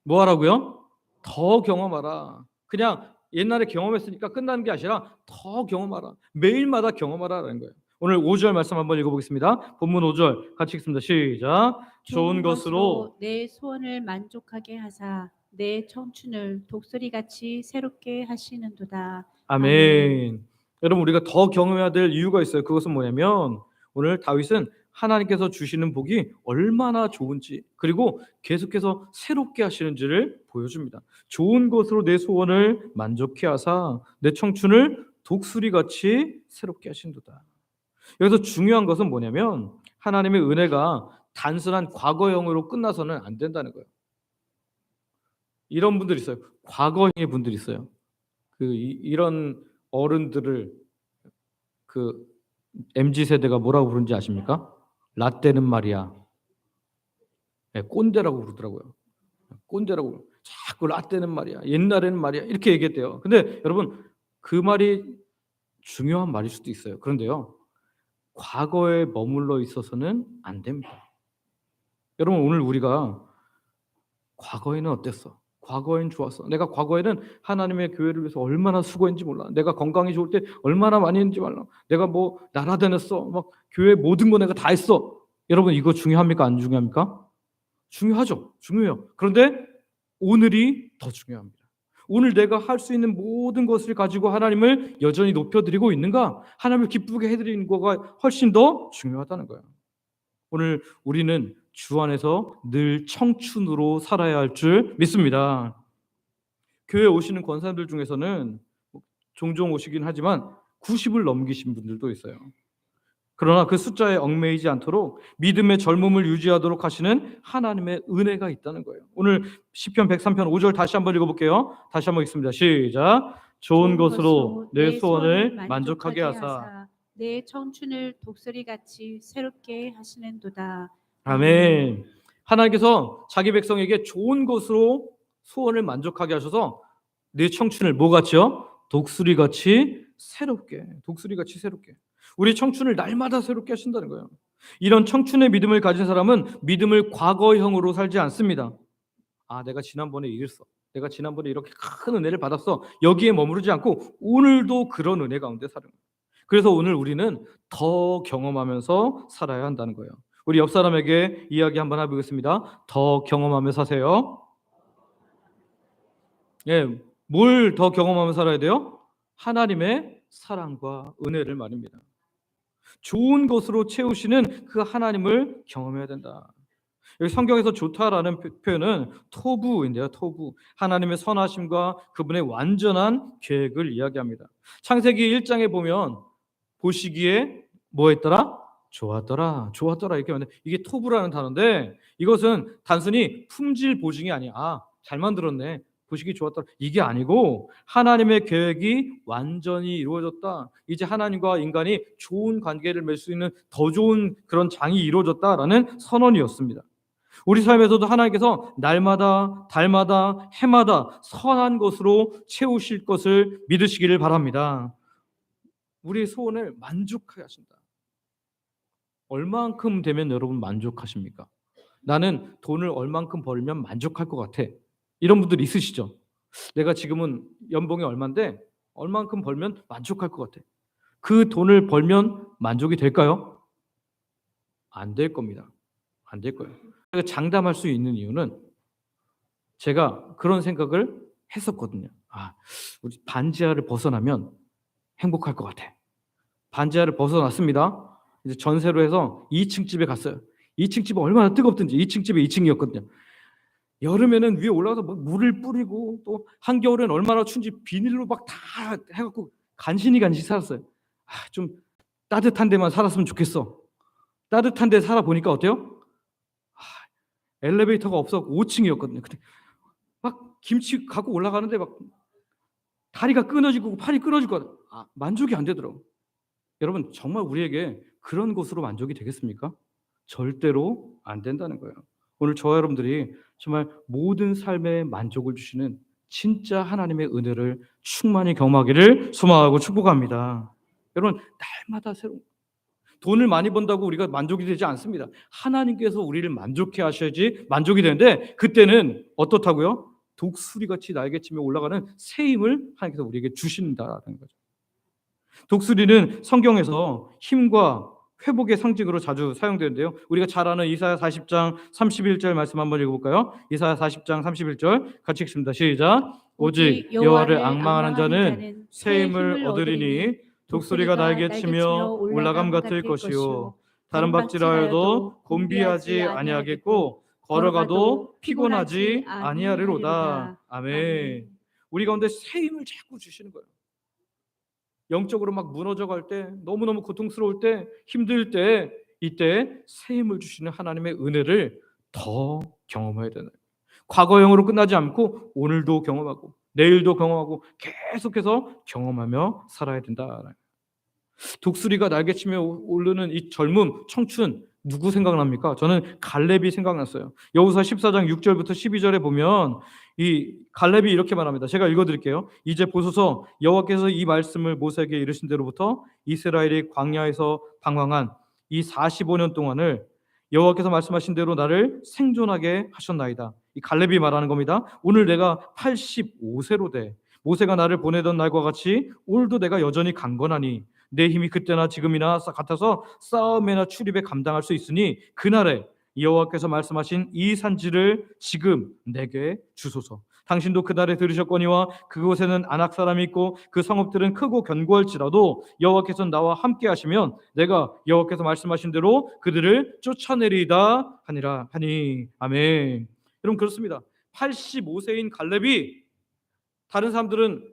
뭐 하라고요? 더 경험하라. 그냥 옛날에 경험했으니까 끝나는 게 아니라 더 경험하라. 매일마다 경험하라라는 거예요. 오늘 5절 말씀 한번 읽어보겠습니다. 본문 5절 같이 읽습니다. 시작. 좋은 것으로 내 소원을 만족하게 하사 내 청춘을 독수리같이 새롭게 하시는도다. 아멘. 여러분 우리가 더 경험해야 될 이유가 있어요. 그것은 뭐냐면 오늘 다윗은 하나님께서 주시는 복이 얼마나 좋은지 그리고 계속해서 새롭게 하시는지를 보여줍니다. 좋은 것으로 내 소원을 만족해 하사 내 청춘을 독수리같이 새롭게 하신도다. 여기서 중요한 것은 뭐냐면 하나님의 은혜가 단순한 과거형으로 끝나서는 안 된다는 거예요. 이런 분들이 있어요. 과거형의 분들이 있어요. 이런 어른들을 MZ 세대가 뭐라고 부르는지 아십니까? 라떼는 말이야. 네, 꼰대라고 부르더라고요. 꼰대라고. 자꾸 라떼는 말이야. 옛날에는 말이야. 이렇게 얘기했대요. 근데 여러분 그 말이 중요한 말일 수도 있어요. 그런데요. 과거에 머물러 있어서는 안 됩니다. 여러분 오늘 우리가 과거에는 어땠어? 과거엔 좋았어. 내가 과거에는 하나님의 교회를 위해서 얼마나 수고했는지 몰라. 내가 건강이 좋을 때 얼마나 많이 했는지 몰라. 내가 뭐 날아다녔어. 막 교회 모든 거 내가 다 했어. 여러분 이거 중요합니까? 안 중요합니까? 중요하죠. 중요해요. 그런데 오늘이 더 중요합니다. 오늘 내가 할 수 있는 모든 것을 가지고 하나님을 여전히 높여드리고 있는가? 하나님을 기쁘게 해드리는 거가 훨씬 더 중요하다는 거예요. 오늘 우리는 주 안에서 늘 청춘으로 살아야 할 줄 믿습니다. 교회에 오시는 권사님들 중에서는 종종 오시긴 하지만 90을 넘기신 분들도 있어요. 그러나 그 숫자에 얽매이지 않도록 믿음의 젊음을 유지하도록 하시는 하나님의 은혜가 있다는 거예요. 오늘 시편 103편 5절 다시 한번 읽어볼게요. 다시 한번 읽습니다. 시작. 좋은 것으로 내 소원을 만족하게 하사 내 청춘을 독수리같이 새롭게 하시는도다. 아멘. 하나님께서 자기 백성에게 좋은 것으로 소원을 만족하게 하셔서 내 청춘을 뭐같이요? 독수리같이 새롭게. 우리 청춘을 날마다 새롭게 하신다는 거예요. 이런 청춘의 믿음을 가진 사람은 믿음을 과거형으로 살지 않습니다. 아, 내가 지난번에 이랬어. 내가 지난번에 이렇게 큰 은혜를 받았어. 여기에 머무르지 않고 오늘도 그런 은혜 가운데 사는 거예요. 그래서 오늘 우리는 더 경험하면서 살아야 한다는 거예요. 우리 옆 사람에게 이야기 한번 해보겠습니다. 더 경험하며 사세요. 예, 뭘 더 경험하며 살아야 돼요? 하나님의 사랑과 은혜를 말입니다. 좋은 것으로 채우시는 그 하나님을 경험해야 된다. 여기 성경에서 좋다라는 표현은 토부인데요. 토부. 하나님의 선하심과 그분의 완전한 계획을 이야기합니다. 창세기 1장에 보면 보시기에 뭐 했더라? 좋았더라 이렇게 하는데 이게 토부라는 단어인데 이것은 단순히 품질 보증이 아니야. 아, 잘 만들었네. 보시기 좋았더라. 이게 아니고 하나님의 계획이 완전히 이루어졌다. 이제 하나님과 인간이 좋은 관계를 맺을 수 있는 더 좋은 그런 장이 이루어졌다라는 선언이었습니다. 우리 삶에서도 하나님께서 날마다 달마다 해마다 선한 것으로 채우실 것을 믿으시기를 바랍니다. 우리의 소원을 만족하게 하신다. 얼만큼 되면 여러분 만족하십니까? 나는 돈을 얼만큼 벌면 만족할 것 같아. 이런 분들 있으시죠? 내가 지금은 연봉이 얼만데 얼만큼 벌면 만족할 것 같아. 그 돈을 벌면 만족이 될까요? 안 될 겁니다. 안 될 거예요. 제가 장담할 수 있는 이유는 제가 그런 생각을 했었거든요. 우리 반지하를 벗어나면 행복할 것 같아. 반지하를 벗어났습니다. 이제 전세로 해서 2층 집에 갔어요. 2층 집은 얼마나 뜨겁든지 2층 집에 2층이었거든요. 여름에는 위에 올라가서 막 물을 뿌리고 또 한겨울엔 얼마나 춘지 비닐로 막 다 해갖고 간신히 살았어요. 좀 따뜻한 데만 살았으면 좋겠어. 따뜻한 데 살아보니까 어때요? 엘리베이터가 없어 5층이었거든요. 근데 막 김치 갖고 올라가는데 막 다리가 끊어지고 팔이 끊어지고 만족이 안 되더라고요. 여러분 정말 우리에게 그런 것으로 만족이 되겠습니까? 절대로 안 된다는 거예요. 오늘 저와 여러분들이 정말 모든 삶에 만족을 주시는 진짜 하나님의 은혜를 충만히 경험하기를 소망하고 축복합니다. 여러분 날마다 새로운 돈을 많이 번다고 우리가 만족이 되지 않습니다. 하나님께서 우리를 만족해 하셔야지 만족이 되는데 그때는 어떻다고요? 독수리같이 날개치며 올라가는 새 힘을 하나님께서 우리에게 주신다는 거죠. 독수리는 성경에서 힘과 회복의 상징으로 자주 사용되는데요. 우리가 잘 아는 이사야 40장 31절 말씀 한번 읽어볼까요? 이사야 40장 31절 같이 읽습니다. 시작. 오직 여호와를 앙망하는 자는 새 힘을 얻으리니 독수리가 날개치며 올라감 같을 것이요 다른 박질하여도 곤비하지 아니하겠고 걸어가도 피곤하지 아니하리로다. 아멘. 우리 가운데 새 힘을 자꾸 주시는 거예요. 영적으로 막 무너져 갈 때, 너무너무 고통스러울 때, 힘들 때, 이때 새 힘을 주시는 하나님의 은혜를 더 경험해야 되는, 과거형으로 끝나지 않고 오늘도 경험하고 내일도 경험하고 계속해서 경험하며 살아야 된다. 독수리가 날개치며 오르는 이 젊음, 청춘 누구 생각납니까? 저는 갈렙이 생각났어요. 여호수아 14장 6절부터 12절에 보면 이 갈렙이 이렇게 말합니다. 제가 읽어드릴게요. 이제 보소서 여호와께서 이 말씀을 모세에게 이르신 대로부터 이스라엘이 광야에서 방황한 이 45년 동안을 여호와께서 말씀하신 대로 나를 생존하게 하셨나이다. 이 갈렙이 말하는 겁니다. 오늘 내가 85세로 돼 모세가 나를 보내던 날과 같이 오늘도 내가 여전히 강건하니 내 힘이 그때나 지금이나 같아서 싸움이나 출입에 감당할 수 있으니 그날에 여호와께서 말씀하신 이 산지를 지금 내게 주소서. 당신도 그날에 들으셨거니와 그곳에는 아낙 사람이 있고 그 성읍들은 크고 견고할지라도 여호와께서 나와 함께 하시면 내가 여호와께서 말씀하신 대로 그들을 쫓아내리이다 하니. 아멘. 여러분 그렇습니다. 85세인 갈렙이, 다른 사람들은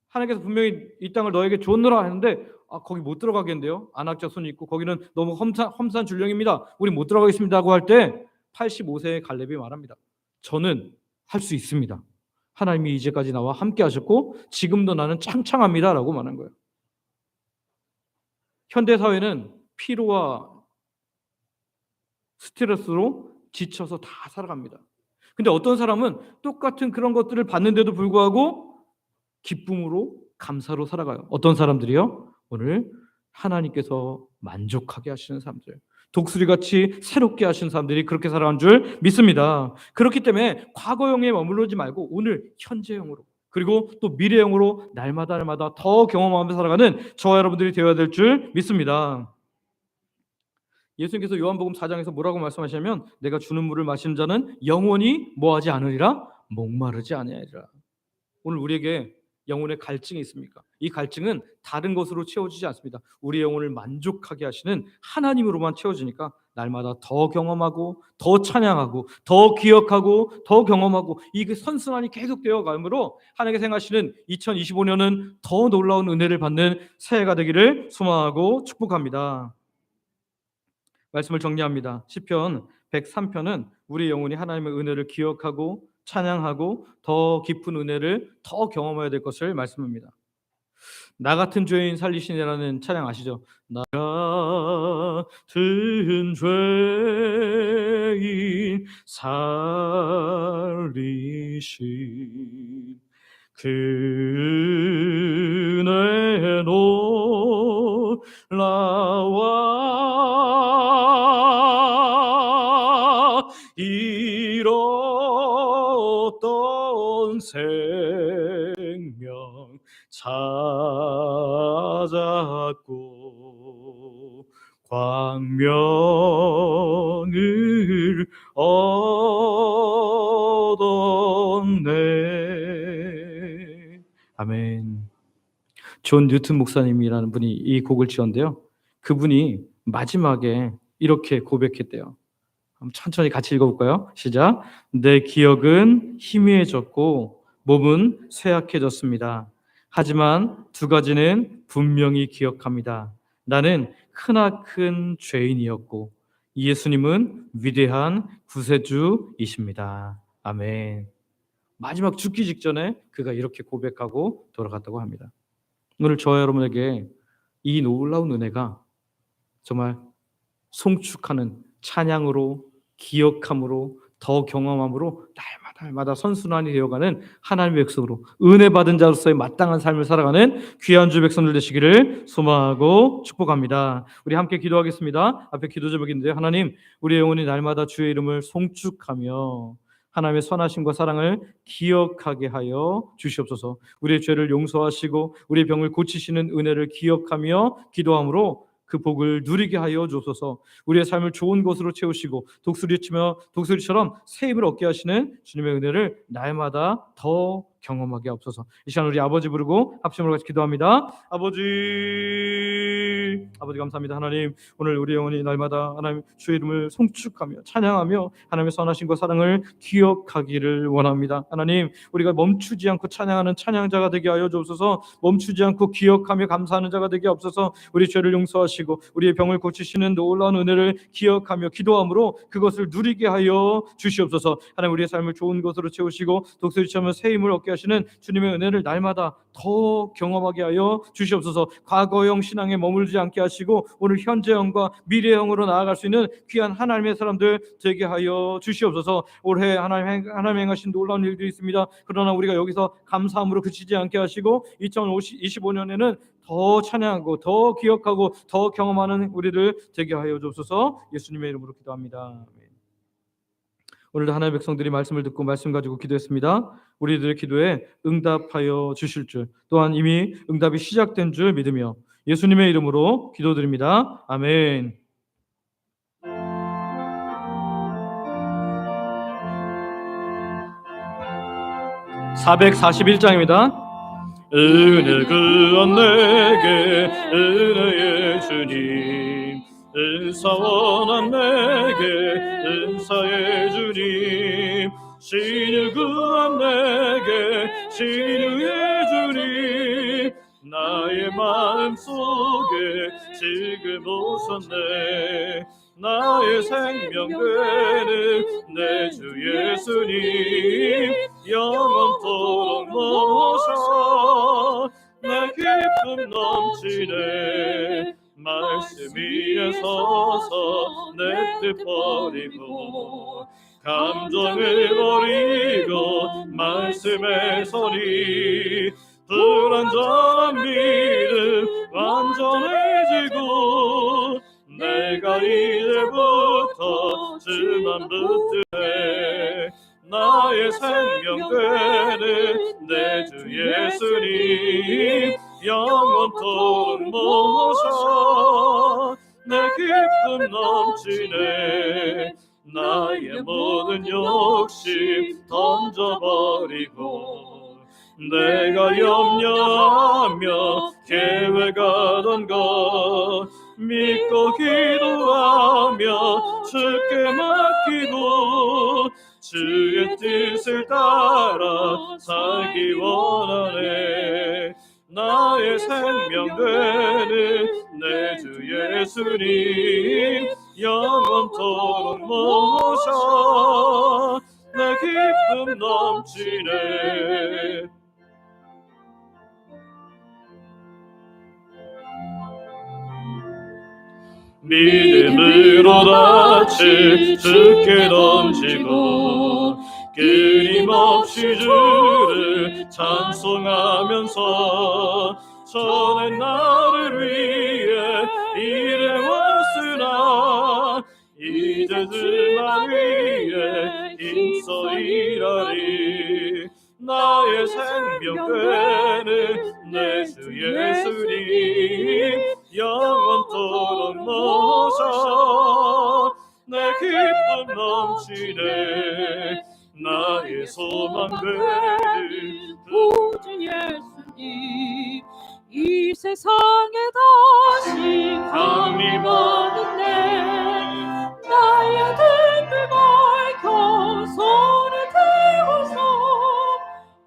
하나님께서 분명히 이 땅을 너에게 줬노라 하는데 거기 못 들어가겠는데요. 안악자 손이 있고 거기는 너무 험산 줄령입니다. 우리 못 들어가겠습니다 하고 할 때 85세의 갈렙이 말합니다. 저는 할 수 있습니다. 하나님이 이제까지 나와 함께 하셨고 지금도 나는 창창합니다 라고 말한 거예요. 현대사회는 피로와 스트레스로 지쳐서 다 살아갑니다. 근데 어떤 사람은 똑같은 그런 것들을 받는데도 불구하고 기쁨으로 감사로 살아가요. 어떤 사람들이요? 오늘 하나님께서 만족하게 하시는 사람들, 독수리같이 새롭게 하시는 사람들이 그렇게 살아가는 줄 믿습니다. 그렇기 때문에 과거형에 머무르지 말고 오늘 현재형으로 그리고 또 미래형으로 날마다 더 경험하면서 살아가는 저와 여러분들이 되어야 될 줄 믿습니다. 예수님께서 요한복음 4장에서 뭐라고 말씀하시냐면 내가 주는 물을 마시는 자는 영원히 뭐하지 않으리라? 목마르지 아니하리라. 오늘 우리에게 영혼의 갈증이 있습니까? 이 갈증은 다른 것으로 채워지지 않습니다. 우리 영혼을 만족하게 하시는 하나님으로만 채워지니까 날마다 더 경험하고 더 찬양하고 더 기억하고 더 경험하고 이게 선순환이 계속되어 가므로 하나님께서 행하시는 2025년은 더 놀라운 은혜를 받는 새해가 되기를 소망하고 축복합니다. 말씀을 정리합니다. 시편 103편은 우리 영혼이 하나님의 은혜를 기억하고 찬양하고 더 깊은 은혜를 더 경험해야 될 것을 말씀합니다. 나 같은 죄인 살리시니라는 찬양 아시죠? 나 같은 죄인 살리신 그 은혜 놀라와 생명 찾았고 광명을 얻었네. 아멘. 존 뉴튼 목사님이라는 분이 이 곡을 지었는데요. 그분이 마지막에 이렇게 고백했대요. 한번 천천히 같이 읽어볼까요? 시작. 내 기억은 희미해졌고 몸은 쇠약해졌습니다. 하지만 두 가지는 분명히 기억합니다. 나는 크나큰 죄인이었고 예수님은 위대한 구세주이십니다. 아멘. 마지막 죽기 직전에 그가 이렇게 고백하고 돌아갔다고 합니다. 오늘 저와 여러분에게 이 놀라운 은혜가 정말 송축하는 찬양으로, 기억함으로, 더 경험함으로 날마다 선순환이 되어가는 하나님의 백성으로 은혜 받은 자로서의 마땅한 삶을 살아가는 귀한 주 백성들 되시기를 소망하고 축복합니다. 우리 함께 기도하겠습니다. 앞에 기도 제목인데요. 하나님, 우리의 영혼이 날마다 주의 이름을 송축하며 하나님의 선하심과 사랑을 기억하게 하여 주시옵소서. 우리의 죄를 용서하시고 우리의 병을 고치시는 은혜를 기억하며 기도함으로 그 복을 누리게 하여 주옵소서. 우리의 삶을 좋은 것으로 채우시고 독수리처럼 새 힘을 얻게 하시는 주님의 은혜를 날마다 더 경험하게 하옵소서. 이 시간 우리 아버지 부르고 합심으로 같이 기도합니다. 아버지 감사합니다. 하나님, 오늘 우리 영혼이 날마다 하나님 주의 이름을 송축하며 찬양하며 하나님의 선하심과 사랑을 기억하기를 원합니다. 하나님, 우리가 멈추지 않고 찬양하는 찬양자가 되게 하여 주옵소서. 멈추지 않고 기억하며 감사하는 자가 되게 하옵소서. 우리 죄를 용서하시고 우리의 병을 고치시는 놀라운 은혜를 기억하며 기도함으로 그것을 누리게 하여 주시옵소서. 하나님, 우리의 삶을 좋은 것으로 채우시고 독수리처럼 새 힘을 얻게 하시는 주님의 은혜를 날마다 더 경험하게 하여 주시옵소서. 과거형 신앙에 머물지 않게 하시고 오늘 현재형과 미래형으로 나아갈 수 있는 귀한 하나님의 사람들 되게 하여 주시옵소서. 올해 하나님 행하신 놀라운 일들이 있습니다. 그러나 우리가 여기서 감사함으로 그치지 않게 하시고 2025년에는 더 찬양하고 더 기억하고 더 경험하는 우리를 되게 하여 주옵소서. 예수님의 이름으로 기도합니다. 오늘도 하나님의 백성들이 말씀을 듣고 말씀 가지고 기도했습니다. 우리들의 기도에 응답하여 주실 줄, 또한 이미 응답이 시작된 줄 믿으며 예수님의 이름으로 기도드립니다. 아멘. (441장입니다) 은혜 그언 내게 은혜의 주님, 은사원한 내게 은사의 주님, 신유 구한 내게 신유의 주님, 나의 마음속에 지금 오셨네. 나의 생명 되는 내 주 예수님, 영원토록 모셔 내 기쁨 넘치네. 말씀 위에 서서 내 뜻 버리고 감정을 버리고 말씀에 서리, 불완전한 믿음 완전해지고 내가 이제부터 주만 붙드네. 나의 생명 되는 내 주 예수님, 영원토록 모셔 내 기쁨 넘치네. 나의 모든 욕심 던져버리고 내가 염려하며 계획하던 것 믿고 기도하며 주께 맡기고 주의 뜻을 따라 살기 원하네. 나의 생명 되는 내 주 예수님, 영원토록 모셔 내 기쁨 넘치네. 믿음으로 낯을 주께 던지고 끊임없이 주를 찬송하면서 전에 나를 위해 일해왔으나 이제 주만 위해 힘써 일하리. 나의 생명 되는 내 주 예수님 영원토록 모셔 내 기쁨 넘치네 나의 소망 되는 구주 예수님 이 세상에 다시 강림하는데 나의 등불 밝혀 손을 태워서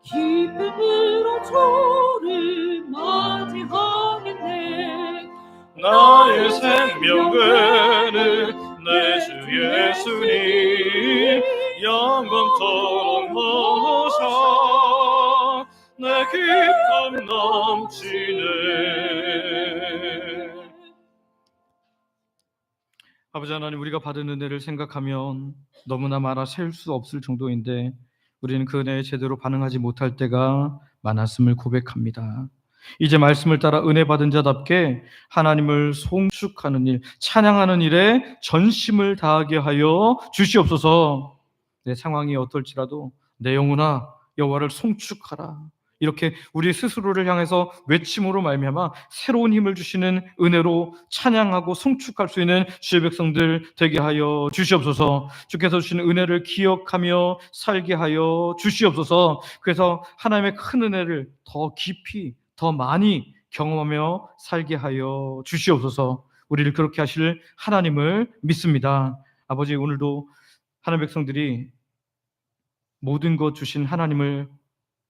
기쁨으로 주를 맞이하겠네 나의 생명 되는 내 주 예수님 영광토록 모셔 내 기쁨 넘치네. 아버지 하나님, 우리가 받은 은혜를 생각하면 너무나 많아 세울 수 없을 정도인데 우리는 그 은혜에 제대로 반응하지 못할 때가 많았음을 고백합니다. 이제 말씀을 따라 은혜 받은 자답게 하나님을 송축하는 일, 찬양하는 일에 전심을 다하게 하여 주시옵소서. 내 상황이 어떨지라도 내 영혼아 여호와를 송축하라. 이렇게 우리 스스로를 향해서 외침으로 말미암아 새로운 힘을 주시는 은혜로 찬양하고 송축할 수 있는 주의 백성들 되게 하여 주시옵소서. 주께서 주시는 은혜를 기억하며 살게 하여 주시옵소서. 그래서 하나님의 큰 은혜를 더 깊이 더 많이 경험하며 살게 하여 주시옵소서. 우리를 그렇게 하실 하나님을 믿습니다. 아버지, 오늘도 하나님 백성들이 모든 것 주신 하나님을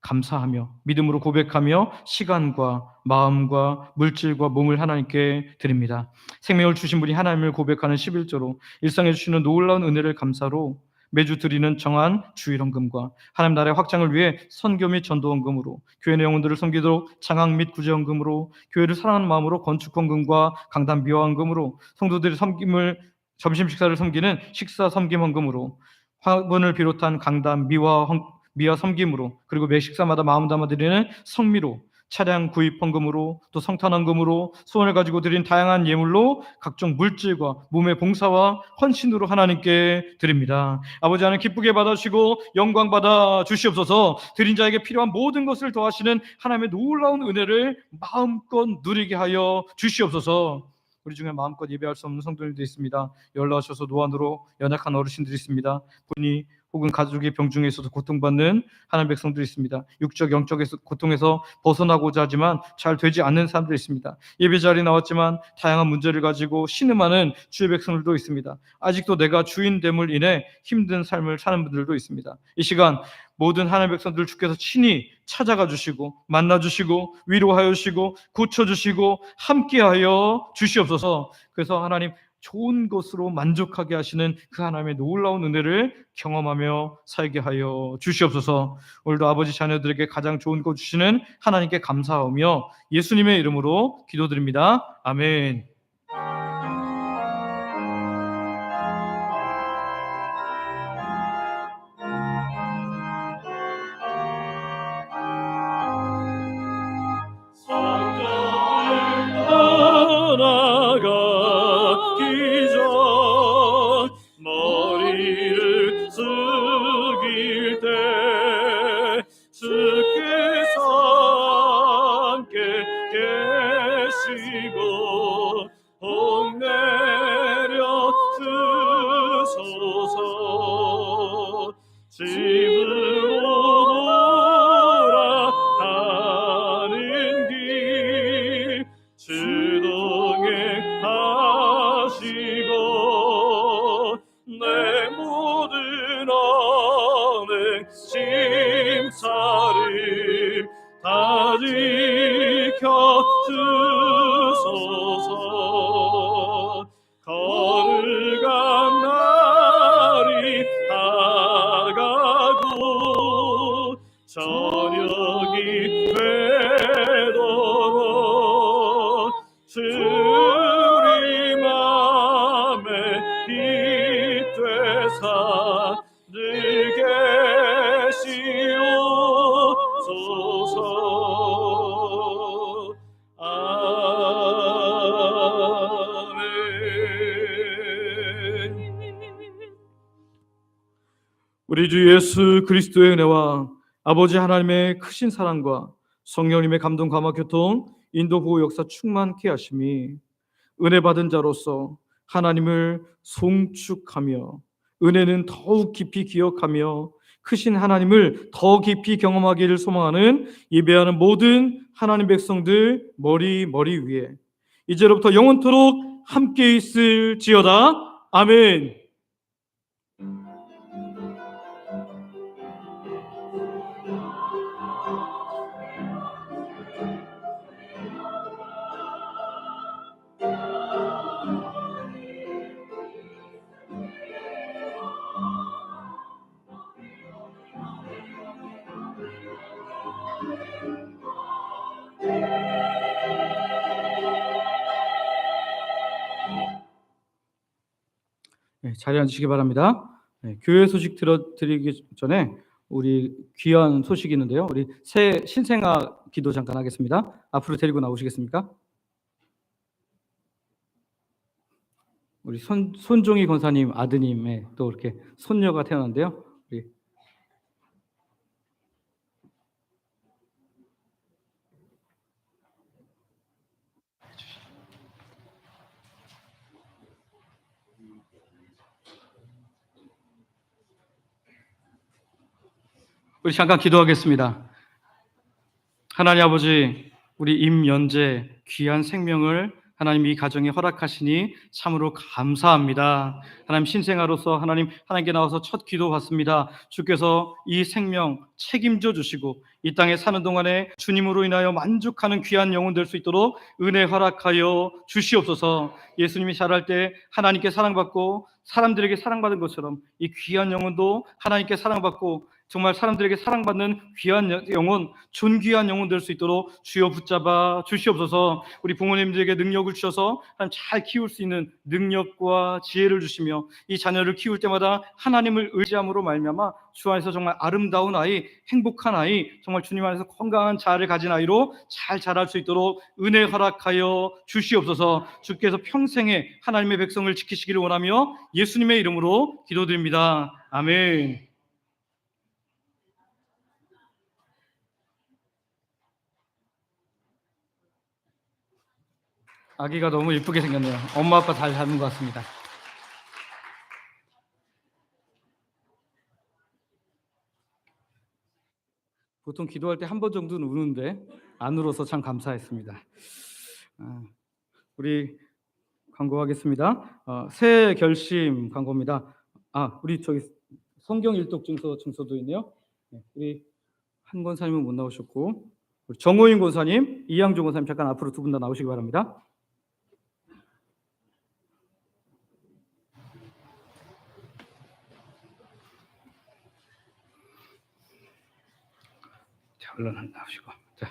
감사하며 믿음으로 고백하며 시간과 마음과 물질과 몸을 하나님께 드립니다. 생명을 주신 분이 하나님을 고백하는 11조로 일상에 주시는 놀라운 은혜를 감사로 매주 드리는 정한 주일헌금과 하나님 나라의 확장을 위해 선교 및 전도헌금으로 교회 내 영혼들을 섬기도록 장학 및 구제헌금으로 교회를 사랑하는 마음으로 건축헌금과 강단 미화헌금으로 성도들의 섬김을 점심 식사를 섬기는 식사 섬김헌금으로 화분을 비롯한 강단 미화 섬김으로 그리고 매 식사마다 마음 담아 드리는 성미로 차량 구입 헌금으로 또 성탄 헌금으로 소원을 가지고 드린 다양한 예물로 각종 물질과 몸의 봉사와 헌신으로 하나님께 드립니다. 아버지 하나님 기쁘게 받아주시고 영광 받아 주시옵소서. 드린 자에게 필요한 모든 것을 더하시는 하나님의 놀라운 은혜를 마음껏 누리게 하여 주시옵소서. 우리 중에 마음껏 예배할 수 없는 성도들도 있습니다. 연락하셔서 노안으로 연약한 어르신들이 있습니다. 본인이 혹은 가족의 병중에 있어서 고통받는 하나님 백성들이 있습니다. 육적 영적 고통에서 벗어나고자 하지만 잘 되지 않는 사람들이 있습니다. 예배 자리에 나왔지만 다양한 문제를 가지고 신음하는 주의 백성들도 있습니다. 아직도 내가 주인됨을 인해 힘든 삶을 사는 분들도 있습니다. 이 시간 모든 하나님 백성들 주께서 친히 찾아가 주시고 만나 주시고 위로하여 주시고 고쳐 주시고 함께하여 주시옵소서. 그래서 하나님 좋은 것으로 만족하게 하시는 그 하나님의 놀라운 은혜를 경험하며 살게 하여 주시옵소서. 오늘도 아버지 자녀들에게 가장 좋은 것 주시는 하나님께 감사하며 예수님의 이름으로 기도드립니다. 아멘. 떠나가기 전 머리를 숙일 때 주께서 함께 계시고 복 내려 주소서. 집으로 돌아가는 길 주동행하시고 내 모든 언행 심사를 다 지켜 주소서. 거룩한 날이 다가고 저녁이 되도록 주님 맘에 빛 되사 늘 계시옵소서. 아멘. 우리 주 예수 그리스도의 은혜와 아버지 하나님의 크신 사랑과 성령님의 감동 감화 교통 인도 보호 역사 충만케 하심이 은혜 받은 자로서 하나님을 송축하며 은혜는 더욱 깊이 기억하며 크신 하나님을 더 깊이 경험하기를 소망하는 예배하는 모든 하나님 백성들 머리 위에 이제로부터 영원토록 함께 있을지어다. 아멘. 네, 자리에 앉으시기 바랍니다. 네, 교회 소식 들어드리기 전에 우리 귀한 소식이 있는데요. 우리 새 신생아 기도 잠깐 하겠습니다. 앞으로 데리고 나오시겠습니까? 우리 손종희 권사님 아드님의 또 이렇게 손녀가 태어났는데요. 우리 잠깐 기도하겠습니다. 하나님 아버지, 우리 임연재 귀한 생명을 하나님 이 가정에 허락하시니 참으로 감사합니다. 하나님 신생아로서 하나님께 나와서 첫 기도 받습니다. 주께서 이 생명 책임져 주시고 이 땅에 사는 동안에 주님으로 인하여 만족하는 귀한 영혼 될 수 있도록 은혜 허락하여 주시옵소서. 예수님이 자랄 때 하나님께 사랑받고 사람들에게 사랑받은 것처럼 이 귀한 영혼도 하나님께 사랑받고 정말 사람들에게 사랑받는 귀한 영혼, 존귀한 영혼 될 수 있도록 주여 붙잡아 주시옵소서. 우리 부모님들에게 능력을 주셔서 잘 키울 수 있는 능력과 지혜를 주시며 이 자녀를 키울 때마다 하나님을 의지함으로 말미암아 주 안에서 정말 아름다운 아이, 행복한 아이, 정말 주님 안에서 건강한 자아를 가진 아이로 잘 자랄 수 있도록 은혜 허락하여 주시옵소서. 주께서 평생에 하나님의 백성을 지키시기를 원하며 예수님의 이름으로 기도드립니다. 아멘. 아기가 너무 예쁘게 생겼네요. 엄마 아빠 잘 닮은 것 같습니다. 보통 기도할 때 한 번 정도는 우는데 안 울어서 참 감사했습니다. 우리 광고하겠습니다. 새 결심 광고입니다. 우리 저기 성경 일독 증서도 있네요. 우리 한 권사님은 못 나오셨고 우리 정호인 권사님, 이양종 권사님 잠깐 앞으로 두 분 다 나오시기 바랍니다. 얼른 나오시고. 자,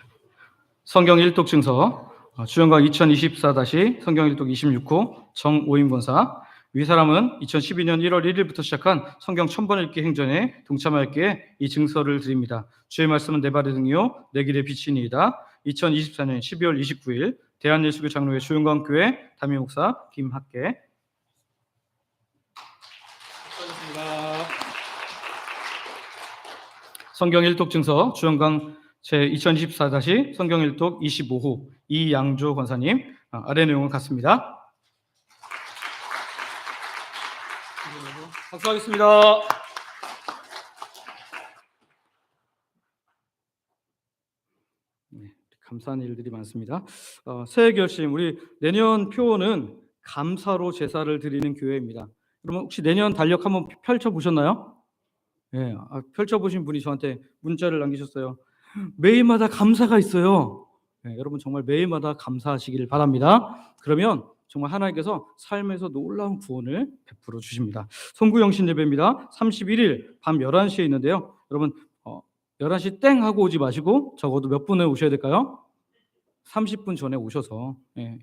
성경 일독 증서 주연강 2024- 성경 일독 26호 정오임 권사. 위 사람은 2012년 1월 1일부터 시작한 성경 1000번 읽기 행전에 동참하였기에 이 증서를 드립니다. 주의 말씀은 내 발의 등이요 내 길의 빛이니이다. 2024년 12월 29일 대한예수교 장로회 주연강교회 담임 목사 김학계. 성경 일독 증서 주연강 제2024- 성경 일독 25호 이양조 권사님. 아래 내용은 같습니다. 박수하겠습니다. 네, 감사한 일들이 많습니다. 새해 결심, 우리 내년 표어는 감사로 제사를 드리는 교회입니다. 여러분 혹시 내년 달력 한번 펼쳐보셨나요? 네, 펼쳐보신 분이 저한테 문자를 남기셨어요. 매일마다 감사가 있어요. 네, 여러분 정말 매일마다 감사하시기를 바랍니다. 그러면 정말 하나님께서 삶에서 놀라운 구원을 베풀어 주십니다. 송구영신 예배입니다. 31일 밤 11시에 있는데요. 여러분 11시 땡 하고 오지 마시고 적어도 몇 분에 오셔야 될까요? 30분 전에 오셔서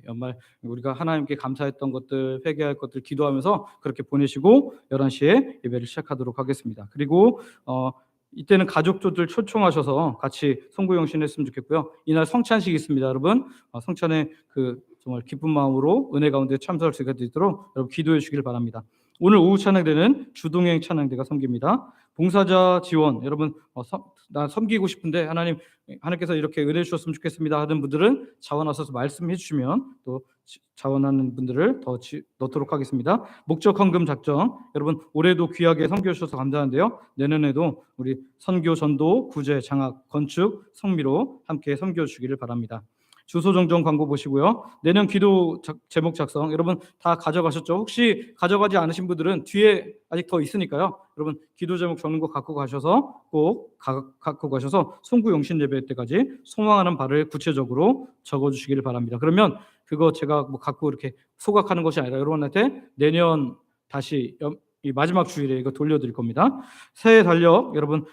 연말 우리가 하나님께 감사했던 것들, 회개할 것들 기도하면서 그렇게 보내시고 11시에 예배를 시작하도록 하겠습니다. 그리고 이때는 가족들 초청하셔서 같이 송구영신 했으면 좋겠고요. 이날 성찬식이 있습니다. 여러분 성찬에 정말 기쁜 마음으로 은혜 가운데 참석할 수 있도록 여러분 기도해 주시길 바랍니다. 오늘 오후 찬양대는 주동행 찬양대가 섬깁니다. 봉사자 지원, 여러분 나 섬기고 싶은데 하나님께서 이렇게 은혜 주셨으면 좋겠습니다 하는 분들은 자원 와서 말씀해 주시면 또 자원하는 분들을 더 넣도록 하겠습니다. 목적 헌금 작정, 여러분 올해도 귀하게 섬겨 주셔서 감사한데요. 내년에도 우리 선교, 전도, 구제, 장학, 건축, 성미로 함께 섬겨 주시기를 바랍니다. 주소 정정 광고 보시고요. 내년 기도 제목 작성, 여러분 다 가져가셨죠? 혹시 가져가지 않으신 분들은 뒤에 아직 더 있으니까요. 여러분 기도 제목 적는 거 갖고 가셔서 꼭 갖고 가셔서 송구 용신 예배 때까지 소망하는 바를 구체적으로 적어주시기를 바랍니다. 그러면 그거 제가 뭐 갖고 이렇게 소각하는 것이 아니라 여러분한테 내년 다시 이 마지막 주일에 이거 돌려드릴 겁니다. 새해 달력, 여러분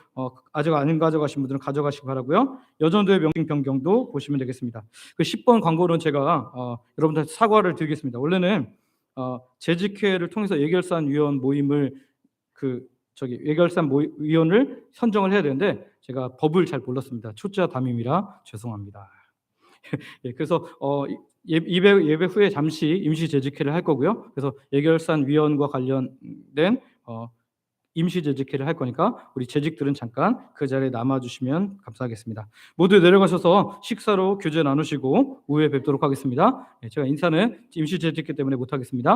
아직 안 가져가신 분들은 가져가시기 바라고요. 여전도의 명칭 변경도 보시면 되겠습니다. 그 10번 광고는 제가 여러분들한테 사과를 드리겠습니다. 원래는 재직회를 통해서 예결산 위원 모임을 예결산 위원을 선정을 해야 되는데 제가 법을 잘 몰랐습니다. 초짜 담임이라 죄송합니다. 예, 그래서 예배 후에 잠시 임시 재직회를 할 거고요. 그래서 예결산 위원과 관련된 임시 재직회를 할 거니까 우리 재직들은 잠깐 그 자리에 남아주시면 감사하겠습니다. 모두 내려가셔서 식사로 교제 나누시고 오후에 뵙도록 하겠습니다. 제가 인사는 임시 재직회 때문에 못하겠습니다.